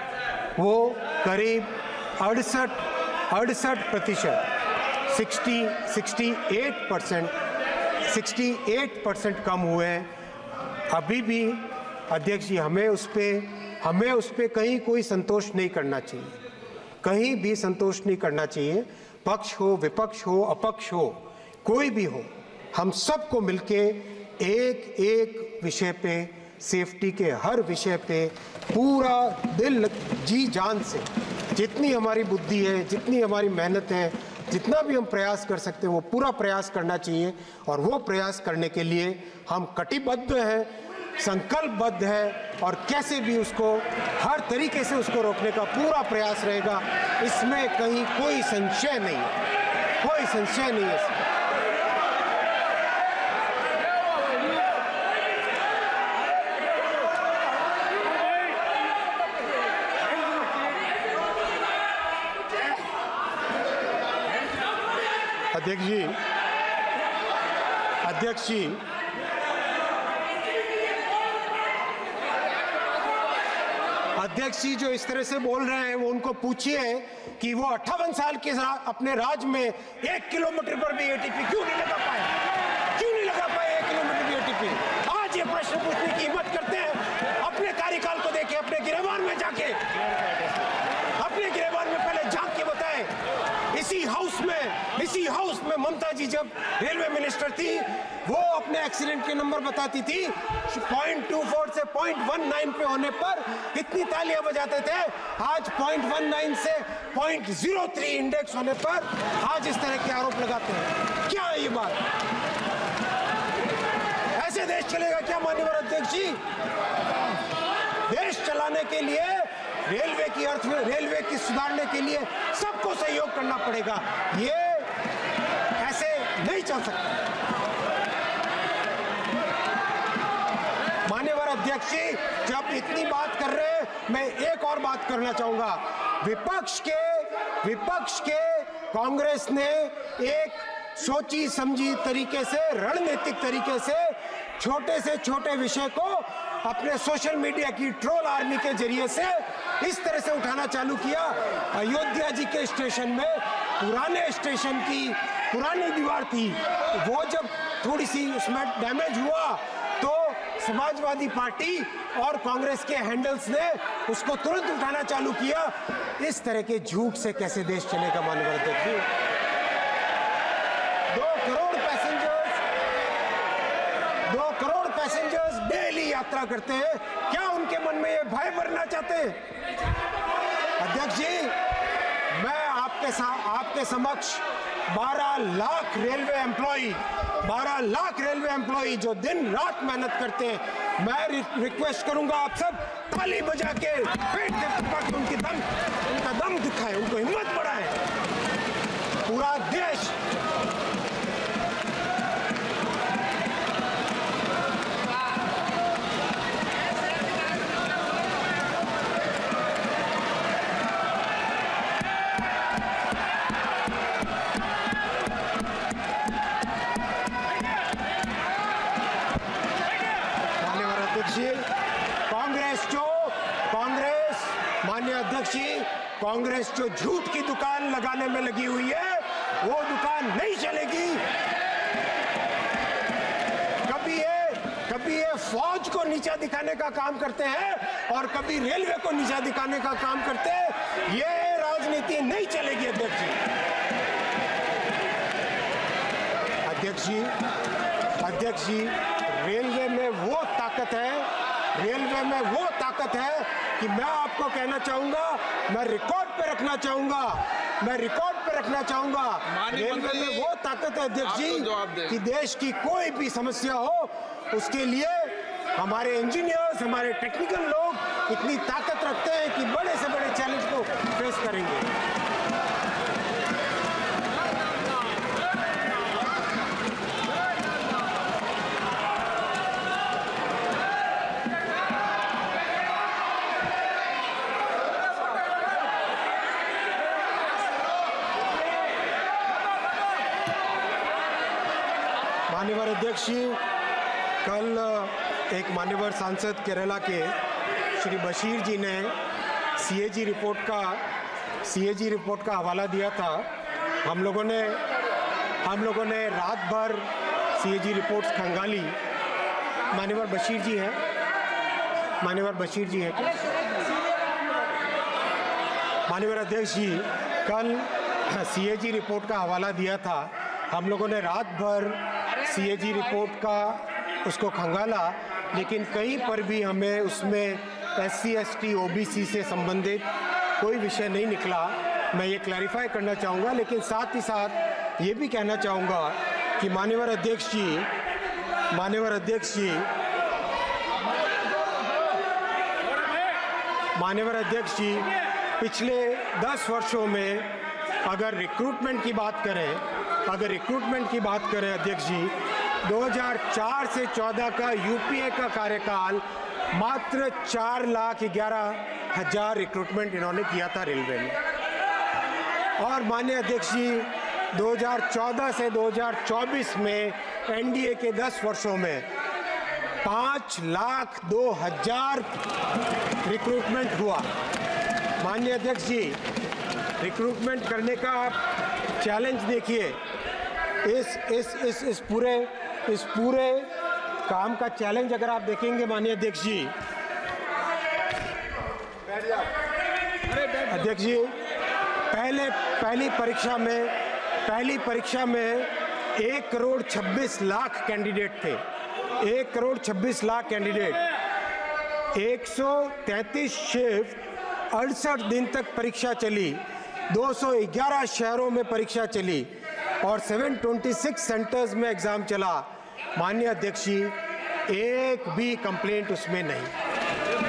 A: वो करीब 68% 68% कम हुए हैं। अभी भी अध्यक्ष जी, हमें उस पे कहीं कोई संतोष नहीं करना चाहिए, कहीं भी संतोष नहीं करना चाहिए। पक्ष हो, विपक्ष हो, अपक्ष हो, कोई भी हो, हम सबको मिलके एक एक विषय पे, सेफ्टी के हर विषय पे पूरा दिल जी जान से, जितनी हमारी बुद्धि है, जितनी हमारी मेहनत है, जितना भी हम प्रयास कर सकते हैं वो पूरा प्रयास करना चाहिए। और वो प्रयास करने के लिए हम कटिबद्ध हैं, संकल्पबद्ध है, और कैसे भी उसको हर तरीके से उसको रोकने का पूरा प्रयास रहेगा। इसमें कहीं कोई संशय नहीं है, कोई संशय नहीं है इसमें। अध्यक्ष जी जो इस तरह से बोल रहे हैं वो उनको पूछिए कि वो 58 साल के अपने राज में 1 किलोमीटर पर भी एटीपी क्यों नहीं लगा पाए, क्यों नहीं लगा पाए 1 किलोमीटर भी एटीपी। आज ये प्रश्न पूछने की हिम्मत करते हैं। अपने कार्यकाल को देखें, अपने गिरबान में जाके, अपने गिरबान में पहले झांक के बताएं। इसी हाउस में ममता जी जब रेलवे मिनिस्टर थी वो अपने एक्सीडेंट के नंबर बताती थी 0.24 से 0.19 पे होने पर कितनी तालियां बजाते थे। आज 0.19 से 0.03 इंडेक्स होने पर आज इस तरह के आरोप लगाते हैं। क्या है ये बात? ऐसे देश चलेगा क्या माननीय अध्यक्ष जी? देश चलाने के लिए रेलवे की सुधारने के लिए सबको सहयोग करना पड़ेगा। ये ऐसे नहीं चल सकता। माननीय अध्यक्ष जी जब इतनी बात कर रहे हैं मैं एक और बात करना चाहूंगा। विपक्ष के कांग्रेस ने एक सोची समझी तरीके से, रणनीतिक तरीके से छोटे विषय को अपने सोशल मीडिया की ट्रोल आर्मी के जरिए से इस तरह से उठाना चालू किया। अयोध्या जी के स्टेशन में पुराने स्टेशन की पुरानी दीवार थी, वो जब थोड़ी सी उसमें डैमेज हुआ तो समाजवादी पार्टी और कांग्रेस के हैंडल्स ने उसको तुरंत उठाना चालू किया। इस तरह के झूठ से कैसे देश चलेगा माननीय अध्यक्ष जी? 2 करोड़ पैसेंजर्स डेली यात्रा करते हैं। क्या उनके मन में ये भय भरना चाहते हैं? अध्यक्ष जी मैं आपके समक्ष 12 लाख रेलवे एम्प्लॉई जो दिन रात मेहनत करते हैं, मैं रिक्वेस्ट करूंगा आप सब ताली बजा के पेट के उनका दम दिखाएं, उनको हिम्मत बढ़ाएं। पूरा देश कांग्रेस जो झूठ की दुकान लगाने में लगी हुई है वो दुकान नहीं चलेगी। कभी ये फौज को नीचा दिखाने का काम करते हैं और कभी रेलवे को नीचा दिखाने का काम करते हैं। ये राजनीति नहीं चलेगी अध्यक्ष जी रेलवे में वो ताकत है कि मैं आपको कहना चाहूंगा, मैं रिकॉर्ड पे रखना चाहूंगा रेलवे में वो ताकत है अध्यक्ष जी कि देश की कोई भी समस्या हो उसके लिए हमारे इंजीनियर्स, हमारे टेक्निकल लोग इतनी ताकत रखते हैं कि बड़े से बड़े चैलेंज को फेस करेंगे। माननीय अध्यक्ष जी कल एक माननीय सांसद केरला के श्री बशीर जी ने सीएजी रिपोर्ट का हवाला दिया था। हम लोगों ने रात भर सीएजी रिपोर्ट्स खंगाली। माननीय बशीर जी हैं माननीय अध्यक्ष जी कल सीएजी रिपोर्ट का हवाला दिया था। हम लोगों ने रात भर सीएजी रिपोर्ट का उसको खंगाला, लेकिन कहीं पर भी हमें उसमें SC ST OBC से संबंधित कोई विषय नहीं निकला। मैं ये क्लैरिफाई करना चाहूँगा, लेकिन साथ ही साथ ये भी कहना चाहूँगा कि माननीय अध्यक्ष जी पिछले 10 वर्षों में अगर रिक्रूटमेंट की बात करें अध्यक्ष जी 2004 से 14 का यूपीए का कार्यकाल मात्र 4,11,000 रिक्रूटमेंट इन्होंने किया था रेलवे में। और माननीय अध्यक्ष जी 2014 से 2024 में एनडीए के 10 वर्षों में 5,02,000 रिक्रूटमेंट हुआ। माननीय अध्यक्ष जी, रिक्रूटमेंट करने का आप चैलेंज देखिए। इस पूरे काम का चैलेंज अगर आप देखेंगे माननीय अध्यक्ष जी, पहली परीक्षा में 1,26,00,000 कैंडिडेट थे। 1,26,00,000 कैंडिडेट, 133 शिफ्ट, 68 दिन तक परीक्षा चली, 211 शहरों में परीक्षा चली और 726 सेंटर्स में एग्जाम चला। माननीय अध्यक्ष जी, एक भी कंप्लेंट उसमें नहीं।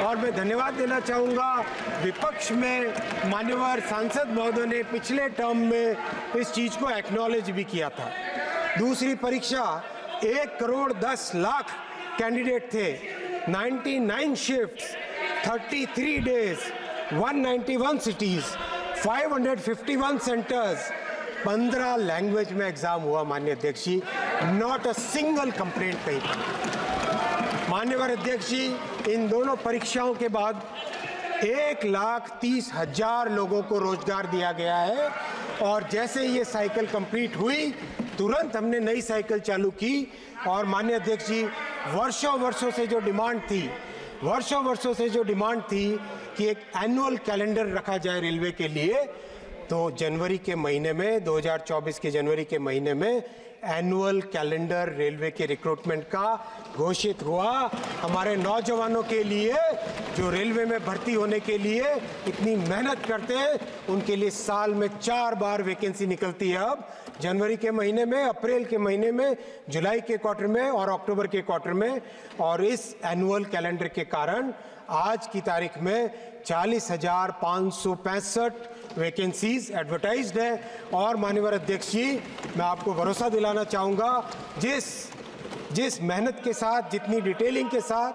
A: और मैं धन्यवाद देना चाहूँगा विपक्ष में मान्यवर सांसद महोदय ने पिछले टर्म में इस चीज़ को एक्नॉलेज भी किया था। दूसरी परीक्षा 1,10,00,000 कैंडिडेट थे, 99 shifts, 33 days, 191 cities, 551 centres, 15 language में एग्जाम हुआ। माननीय अध्यक्ष जी, नॉट अ सिंगल कंप्लेंट कहीं पर। माननीय अध्यक्ष जी, इन दोनों परीक्षाओं के बाद 1,30,000 लोगों को रोजगार दिया गया है और जैसे ये साइकिल कंप्लीट हुई तुरंत हमने नई साइकिल चालू की। और माननीय अध्यक्ष जी, वर्षों से जो डिमांड थी कि एक एनुअल कैलेंडर रखा जाए रेलवे के लिए, तो जनवरी के महीने में 2024 के जनवरी के महीने में एनुअल कैलेंडर रेलवे के रिक्रूटमेंट का घोषित हुआ। हमारे नौजवानों के लिए जो रेलवे में भर्ती होने के लिए इतनी मेहनत करते हैं, उनके लिए साल में 4 बार वैकेंसी निकलती है। अब जनवरी के महीने में, अप्रैल के महीने में, जुलाई के क्वार्टर में और अक्टूबर के क्वार्टर में। और इस एनुअल कैलेंडर के कारण आज की तारीख में 40,565 वैकेंसीज एडवर्टाइज्ड है। और माननीय अध्यक्ष जी, मैं आपको भरोसा दिलाना चाहूँगा, जिस मेहनत के साथ, जितनी डिटेलिंग के साथ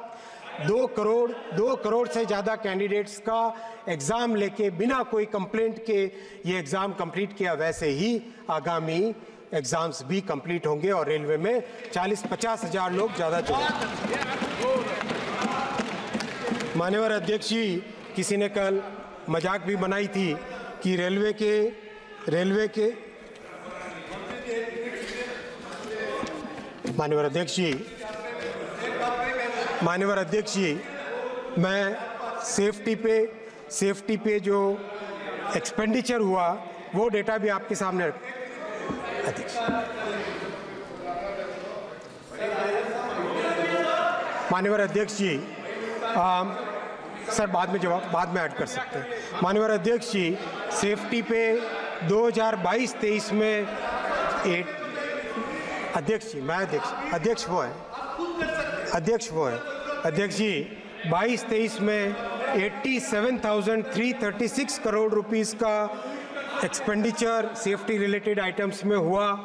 A: 2 करोड़ से ज़्यादा कैंडिडेट्स का एग्ज़ाम लेके बिना कोई कंप्लेंट के ये एग्ज़ाम कंप्लीट किया, वैसे ही आगामी एग्ज़ाम्स भी कंप्लीट होंगे और रेलवे में 40-50 हज़ार लोग ज़्यादा जुड़ेंगे। माननीय अध्यक्ष जी, किसी ने कल मजाक भी बनाई थी कि रेलवे के माननीय अध्यक्ष जी, मैं सेफ्टी पे जो एक्सपेंडिचर हुआ वो डेटा भी आपके सामने अध्यक्ष। माननीय अध्यक्ष जी, सर बाद में ऐड कर सकते हैं। माननीय अध्यक्ष जी, सेफ्टी पे 2022-23 में अध्यक्ष जी, मैं अध्यक्ष वो है अध्यक्ष जी, 22-23 में 87,336 करोड़ रुपीस का एक्सपेंडिचर सेफ्टी रिलेटेड आइटम्स में हुआ।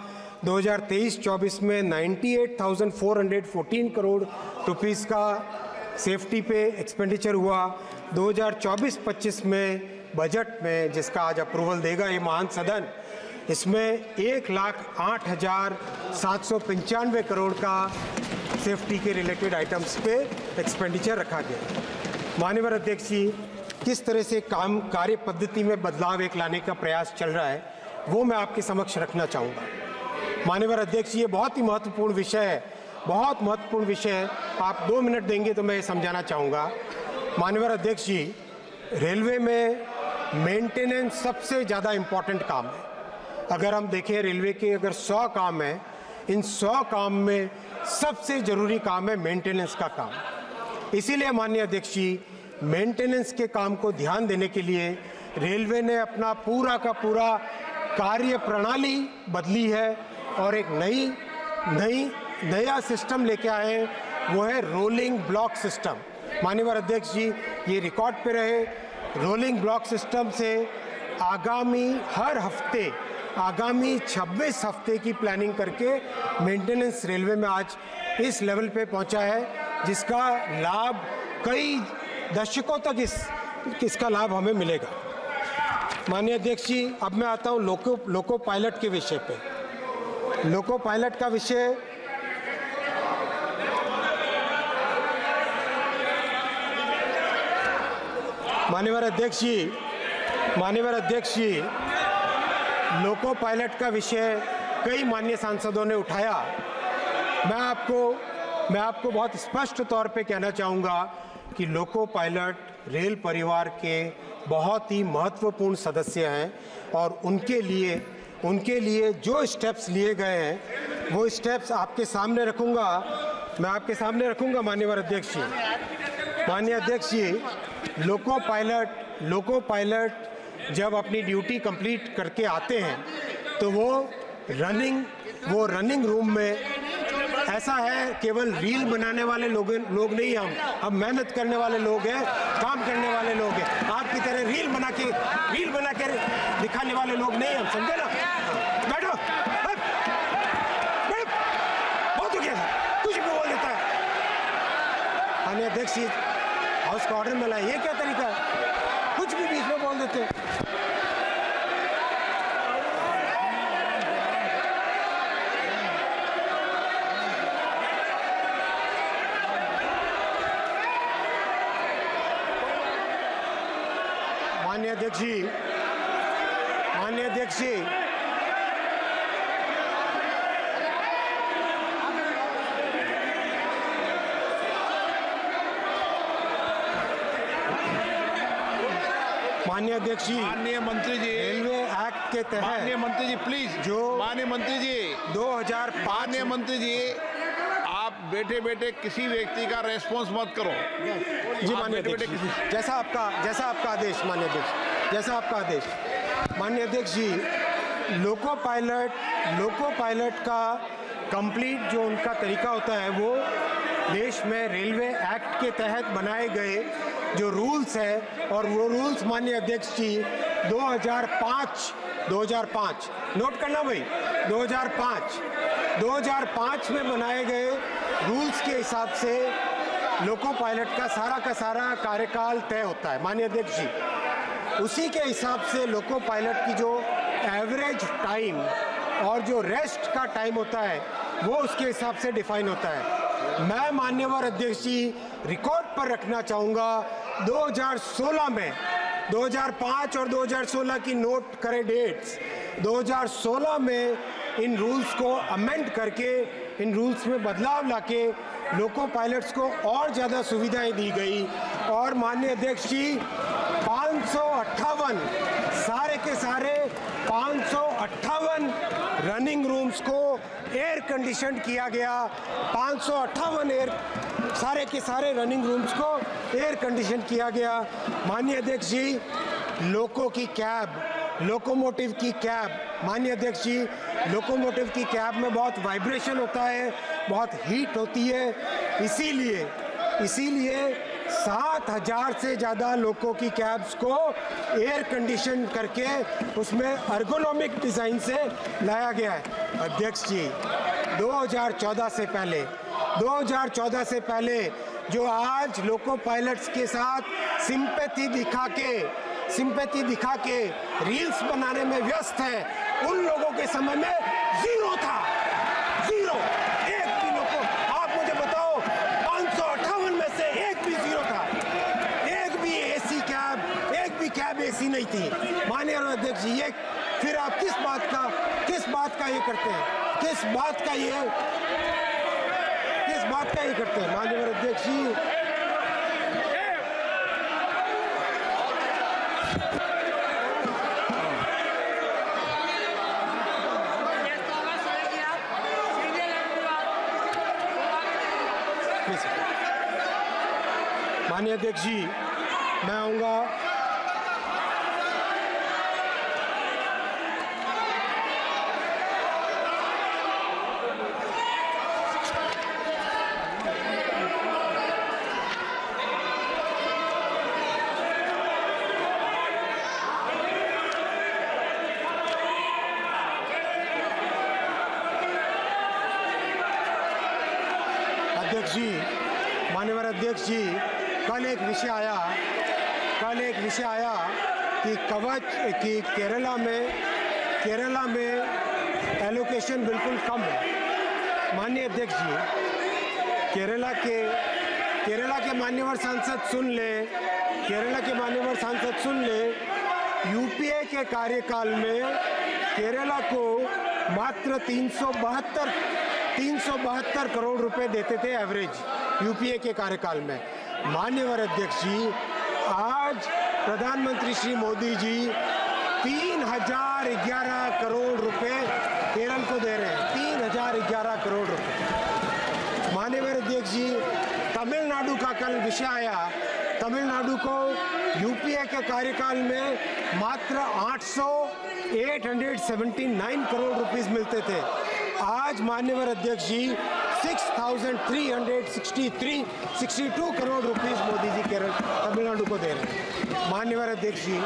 A: 2023-24 में 98,414 करोड़ रुपीस का सेफ्टी पे एक्सपेंडिचर हुआ। 2024-25 में बजट में, जिसका आज अप्रूवल देगा ये महान सदन, इसमें 1,08,795 करोड़ का सेफ्टी के रिलेटेड आइटम्स पे एक्सपेंडिचर रखा गया। माननीय अध्यक्ष जी, किस तरह से कार्य पद्धति में बदलाव लाने का प्रयास चल रहा है वो मैं आपके समक्ष रखना चाहूँगा। माननीय अध्यक्ष जी, ये बहुत ही महत्वपूर्ण विषय है, बहुत महत्वपूर्ण विषय है। आप 2 मिनट देंगे तो मैं ये समझाना चाहूँगा। माननीय अध्यक्ष जी, रेलवे में मेंटेनेंस सबसे ज़्यादा इम्पॉर्टेंट काम है। अगर हम देखें रेलवे के अगर 100 काम हैं, इन 100 काम में सबसे ज़रूरी काम है मेंटेनेंस का काम। इसीलिए माननीय अध्यक्ष जी, मेंटेनेंस के काम को ध्यान देने के लिए रेलवे ने अपना पूरा का पूरा कार्य प्रणाली बदली है और एक नया सिस्टम लेके आए हैं, वो है रोलिंग ब्लॉक सिस्टम। माननीय अध्यक्ष जी, ये रिकॉर्ड पे रहे, रोलिंग ब्लॉक सिस्टम से आगामी 26 हफ्ते की प्लानिंग करके मेंटेनेंस रेलवे में आज इस लेवल पे पहुंचा है, जिसका लाभ कई दशकों तक इसका लाभ हमें मिलेगा। माननीय अध्यक्ष जी, अब मैं आता हूँ लोको पायलट के विषय पे। लोको पायलट का विषय माननीय अध्यक्ष जी, लोको पायलट का विषय कई माननीय सांसदों ने उठाया। मैं आपको बहुत स्पष्ट तौर पे कहना चाहूँगा कि लोको पायलट रेल परिवार के बहुत ही महत्वपूर्ण सदस्य हैं और उनके लिए जो स्टेप्स लिए गए हैं वो स्टेप्स आपके सामने रखूँगा। मैं आपके सामने रखूँगा माननीय अध्यक्ष जी। लोको पायलट जब अपनी ड्यूटी कंप्लीट करके आते हैं तो वो रनिंग रूम में, ऐसा है केवल रील बनाने वाले लोग नहीं, हम मेहनत करने वाले लोग हैं, काम करने वाले लोग हैं। आपकी तरह रील बना के दिखाने वाले लोग नहीं हम, समझे ना? बैठो, बहुत हो गया, कुछ भी बोल देता है। माननीय अध्यक्ष जी, हाउस का ऑर्डर मिला, ये क्या तरीका है? कुछ भी बीच में बोल देते हैं। माननीय अध्यक्ष जी,
C: माननीय मंत्री जी,
A: रेलवे एक्ट के तहत,
C: माननीय मंत्री जी प्लीज,
A: जो
C: माननीय मंत्री जी
A: 2005,
C: माननीय मंत्री जी आप बैठे बैठे किसी व्यक्ति का रेस्पॉन्स मत करो।
A: जी माननीय अध्यक्ष जी, जैसा आपका आदेश माननीय अध्यक्ष, जैसा आपका आदेश। माननीय अध्यक्ष जी, लोको पायलट का कंप्लीट जो उनका तरीका होता है वो देश में रेलवे एक्ट के तहत बनाए गए जो रूल्स है, और वो रूल्स माननीय अध्यक्ष जी 2005 नोट करना भाई, 2005 में बनाए गए रूल्स के हिसाब से लोको पायलट का सारा कार्यकाल तय होता है माननीय अध्यक्ष जी। उसी के हिसाब से लोको पायलट की जो एवरेज टाइम और जो रेस्ट का टाइम होता है वो उसके हिसाब से डिफाइन होता है। मैं माननीय अध्यक्ष जी रिकॉर्ड पर रखना चाहूँगा, 2016 में 2005 और 2016 की नोट करें डेट्स, 2016 में इन रूल्स को अमेंड करके, इन रूल्स में बदलाव लाके लोको पायलट्स को और ज़्यादा सुविधाएं दी गई। और माननीय अध्यक्ष जी 558 सारे के सारे 558 रनिंग रूम्स को एयर कंडीशन किया गया। 558 सारे के सारे रनिंग रूम्स को एयर कंडीशन किया गया। माननीय अध्यक्ष जी, लोकोमोटिव की कैब माननीय अध्यक्ष जी, लोकोमोटिव की कैब में बहुत वाइब्रेशन होता है, बहुत हीट होती है, इसीलिए 7000 से ज़्यादा लोको की कैब्स को एयर कंडीशन करके उसमें अर्गोनॉमिक डिज़ाइन से लाया गया है। अध्यक्ष जी, 2014 से पहले जो आज लोको पायलट्स के साथ सिंपैथी दिखा के रील्स बनाने में व्यस्त है, उन लोगों के समय में जीरो था, जीरो, एक भी लोको। आप मुझे बताओ, 558 में से एक भी जीरो था, एक भी कैब एसी नहीं थी। माननीय अध्यक्ष जी, ये फिर आप किस बात का ये करते हैं, किस बात का ये करते हैं माननीय अध्यक्ष जी। माननीय अध्यक्ष जी, मैं आऊँगा। माननीय अध्यक्ष जी, कल एक विषय आया कि केरला में एलोकेशन बिल्कुल कम है। माननीय अध्यक्ष जी, केरला के केरला के मान्यवर सांसद सुन ले, केरला के मान्यवर सांसद सुन ले, यूपीए के कार्यकाल में केरला को मात्र 372 करोड़ रुपए देते थे एवरेज, यूपीए के कार्यकाल में। माननीय अध्यक्ष जी, आज प्रधानमंत्री श्री मोदी जी 3011 करोड़ रुपए केरल को दे रहे हैं, 3011 करोड़ रुपए। माननीय अध्यक्ष जी, तमिलनाडु का कल विषय आया, तमिलनाडु को यूपीए के कार्यकाल में मात्र 879 करोड़ रुपीस मिलते थे। आज माननीय अध्यक्ष जी 6362 करोड़ रुपीस मोदी जी केरल तमिलनाडु को दे रहे हैं। माननीय अध्यक्ष जी,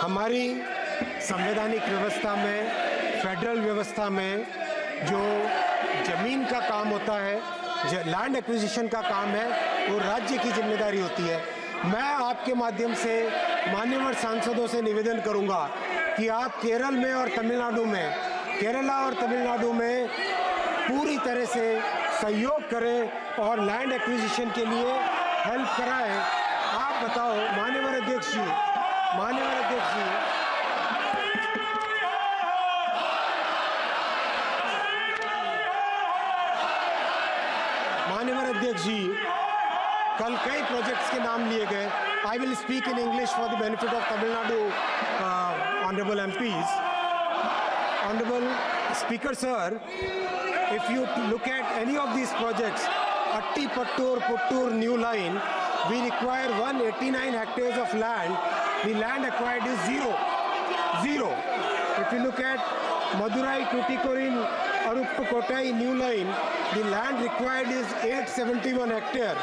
A: हमारी संवैधानिक व्यवस्था में, फेडरल व्यवस्था में जो जमीन का काम होता है, लैंड एक्विजिशन का काम है, वो राज्य की जिम्मेदारी होती है। मैं आपके माध्यम से मान्यवर सांसदों से निवेदन करूंगा कि आप केरल में और तमिलनाडु में, केरला और तमिलनाडु में पूरी तरह से सहयोग करें और लैंड एक्विजिशन के लिए हेल्प कराएं। आप बताओ मान्यवर अध्यक्ष जी, मान्यवर अध्यक्ष जी, माननीय अध्यक्ष जी, कल कई प्रोजेक्ट्स के नाम लिए गए। I will speak in English for the benefit of Tamil Nadu honourable MPs. Honorable Speaker sir, if you look at any of these projects, Attipattur new line, we require 189 hectares of land. The land acquired is zero. If you look at Madurai Tuticorin Aruppukkottai new line, the land required is 871 hectare.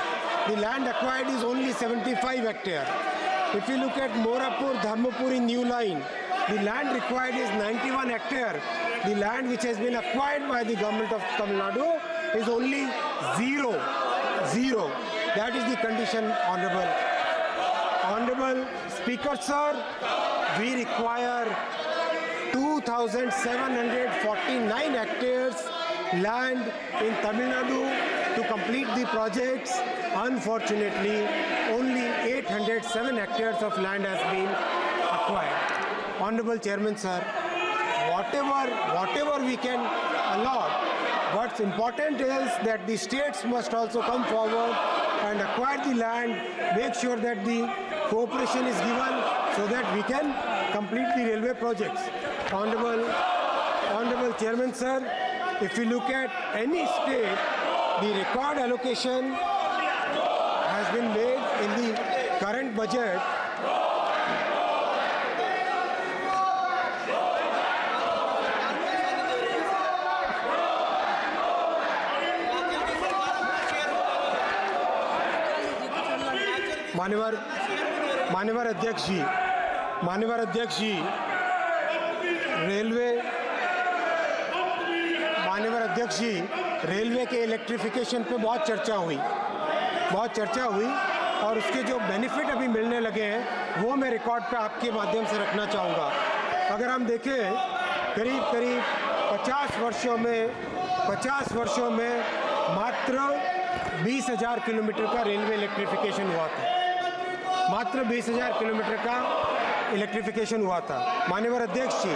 A: The land acquired is only 75 hectare. If you look at Morapur Dharmapuri new line, the land required is 91 hectare. The land which has been acquired by the government of Tamil Nadu is only zero. That is the condition, Honorable Speaker sir, we require 2,749 hectares land in Tamil Nadu to complete the projects. Unfortunately, only 807 hectares of land has been acquired. Honorable Chairman sir, whatever we can allot, what's important is that the states must also come forward and acquire the land, make sure that the cooperation is given so that we can complete the railway projects. Honorable Chairman sir, if you look at any state, the record allocation has been made in the current budget. माननीय अध्यक्ष जी, railway के electrification पे बहुत चर्चा हुई और उसके जो बेनिफिट अभी मिलने लगे हैं वो मैं रिकॉर्ड पे आपके माध्यम से रखना चाहूँगा। अगर हम देखें करीब 50 वर्षों में मात्र 20,000 किलोमीटर का रेलवे इलेक्ट्रिफिकेशन हुआ था, मात्र 20,000 किलोमीटर का इलेक्ट्रिफिकेशन हुआ था। माननीय अध्यक्ष जी,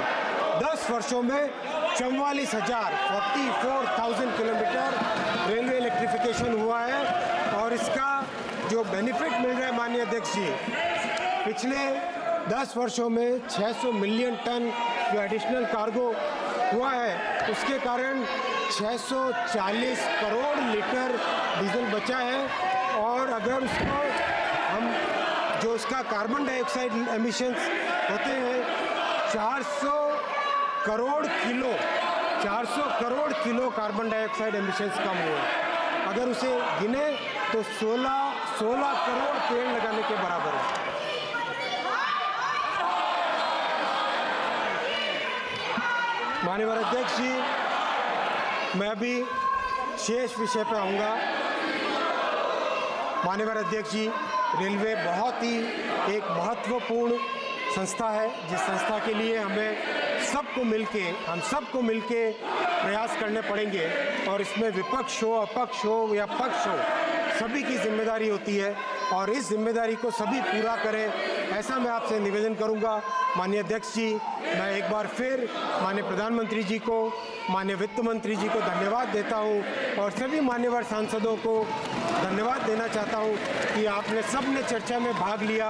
A: 10 वर्षों में 44,000 किलोमीटर रेलवे इलेक्ट्रिफिकेशन हुआ है और इसका जो बेनिफिट मिल रहा है माननीय अध्यक्ष जी, पिछले 10 वर्षों में 600 मिलियन टन जो एडिशनल कार्गो हुआ है, उसके कारण 640 करोड़ लीटर डीजल बचा है। और अगर उसको हम जो उसका कार्बन डाइऑक्साइड एमिशंस होते हैं 400 crore kilo carbon dioxide emissions कम हुए। अगर उसे गिने तो 16 करोड़ पेड़ लगाने के बराबर है। माननीय अध्यक्ष जी, मैं अभी शेष विषय पर आऊँगा। माननीय अध्यक्ष जी, रेलवे बहुत ही एक महत्वपूर्ण संस्था है, जिस संस्था के लिए हम सबको मिलके प्रयास करने पड़ेंगे और इसमें विपक्ष हो, अपक्ष हो या पक्ष हो, सभी की जिम्मेदारी होती है और इस जिम्मेदारी को सभी पूरा करें, ऐसा मैं आपसे निवेदन करूंगा। माननीय अध्यक्ष जी, मैं एक बार फिर माननीय प्रधानमंत्री जी को, माननीय वित्त मंत्री जी को धन्यवाद देता हूं और सभी मान्यवर सांसदों को धन्यवाद देना चाहता हूं कि आपने सबने चर्चा में भाग लिया।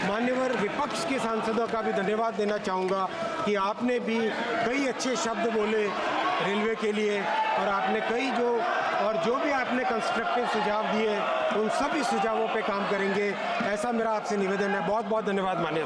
A: मान्यवर विपक्ष के सांसदों का भी धन्यवाद देना चाहूँगा कि आपने भी कई अच्छे शब्द बोले रेलवे के लिए और आपने जो भी आपने कंस्ट्रक्टिव सुझाव दिए उन सभी सुझावों पे काम करेंगे, ऐसा मेरा आपसे निवेदन है। बहुत बहुत धन्यवाद माननीय।